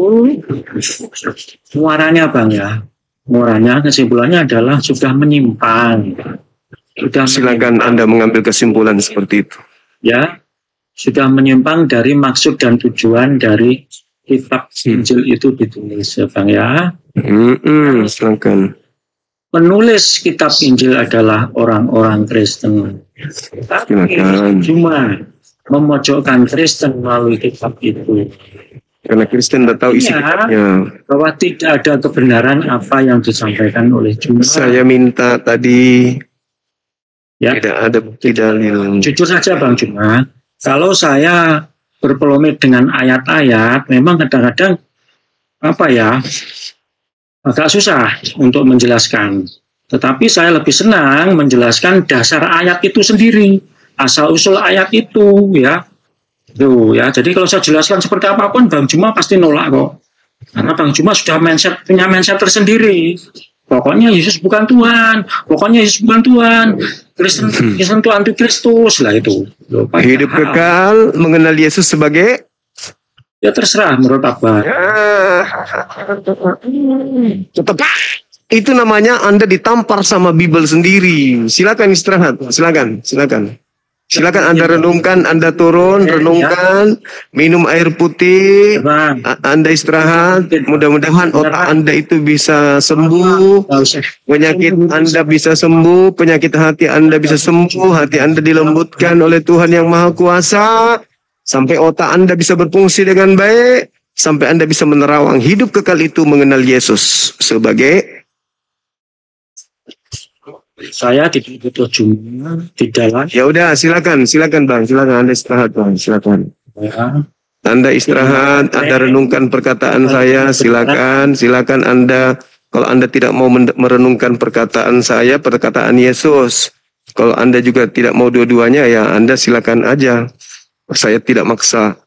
muaranya Bang ya, kesimpulannya adalah sudah menyimpang. Silakan Anda mengambil kesimpulan seperti itu. Ya, sudah menyimpang dari maksud dan tujuan dari kitab Injil itu ditulis ya Bang ya. Silakan. Penulis kitab Injil adalah orang-orang Kristen. Tapi Silakan. cuma memojokkan Kristen melalui kitab itu. Karena Kristen udah tahu isi kitabnya. Bahwa tidak ada kebenaran apa yang disampaikan oleh Juma. Saya minta tadi Ya. tidak ada bukti dalil. Jujur saja Bang Juma, kalau saya berpolemik dengan ayat-ayat, memang kadang-kadang agak susah untuk menjelaskan. Tetapi saya lebih senang menjelaskan dasar ayat itu sendiri, asal usul ayat itu, ya. Tuh, ya. Jadi kalau saya jelaskan seperti apapun, Bang Juma pasti nolak kok. Karena Bang Juma sudah punya mindset tersendiri. Pokoknya Yesus bukan Tuhan, pokoknya Yesus bukan Tuhan. Kristen itu anti-Kristus lah itu. Loh, Hidup kekal mengenal Yesus sebagai ya terserah menurut Abah. tetap itu namanya Anda ditampar sama Bible sendiri. Silakan istirahat, silakan Anda renungkan, Anda turun, renungkan, minum air putih, Anda istirahat, mudah-mudahan otak Anda itu bisa sembuh, penyakit Anda bisa sembuh, penyakit hati Anda bisa sembuh, hati Anda dilembutkan oleh Tuhan yang Maha Kuasa, sampai otak Anda bisa berfungsi dengan baik, sampai Anda bisa menerawang hidup kekal itu mengenal Yesus sebagai. Saya tidak butuh Juma, tidak. Ya udah, silakan Bang, silakan Anda istirahat Bang, silakan. Ya. Anda istirahat, Anda renungkan perkataan saya, silakan Anda. Kalau Anda tidak mau merenungkan perkataan saya, perkataan Yesus, kalau Anda juga tidak mau dua-duanya, ya Anda silakan aja. Saya tidak maksa.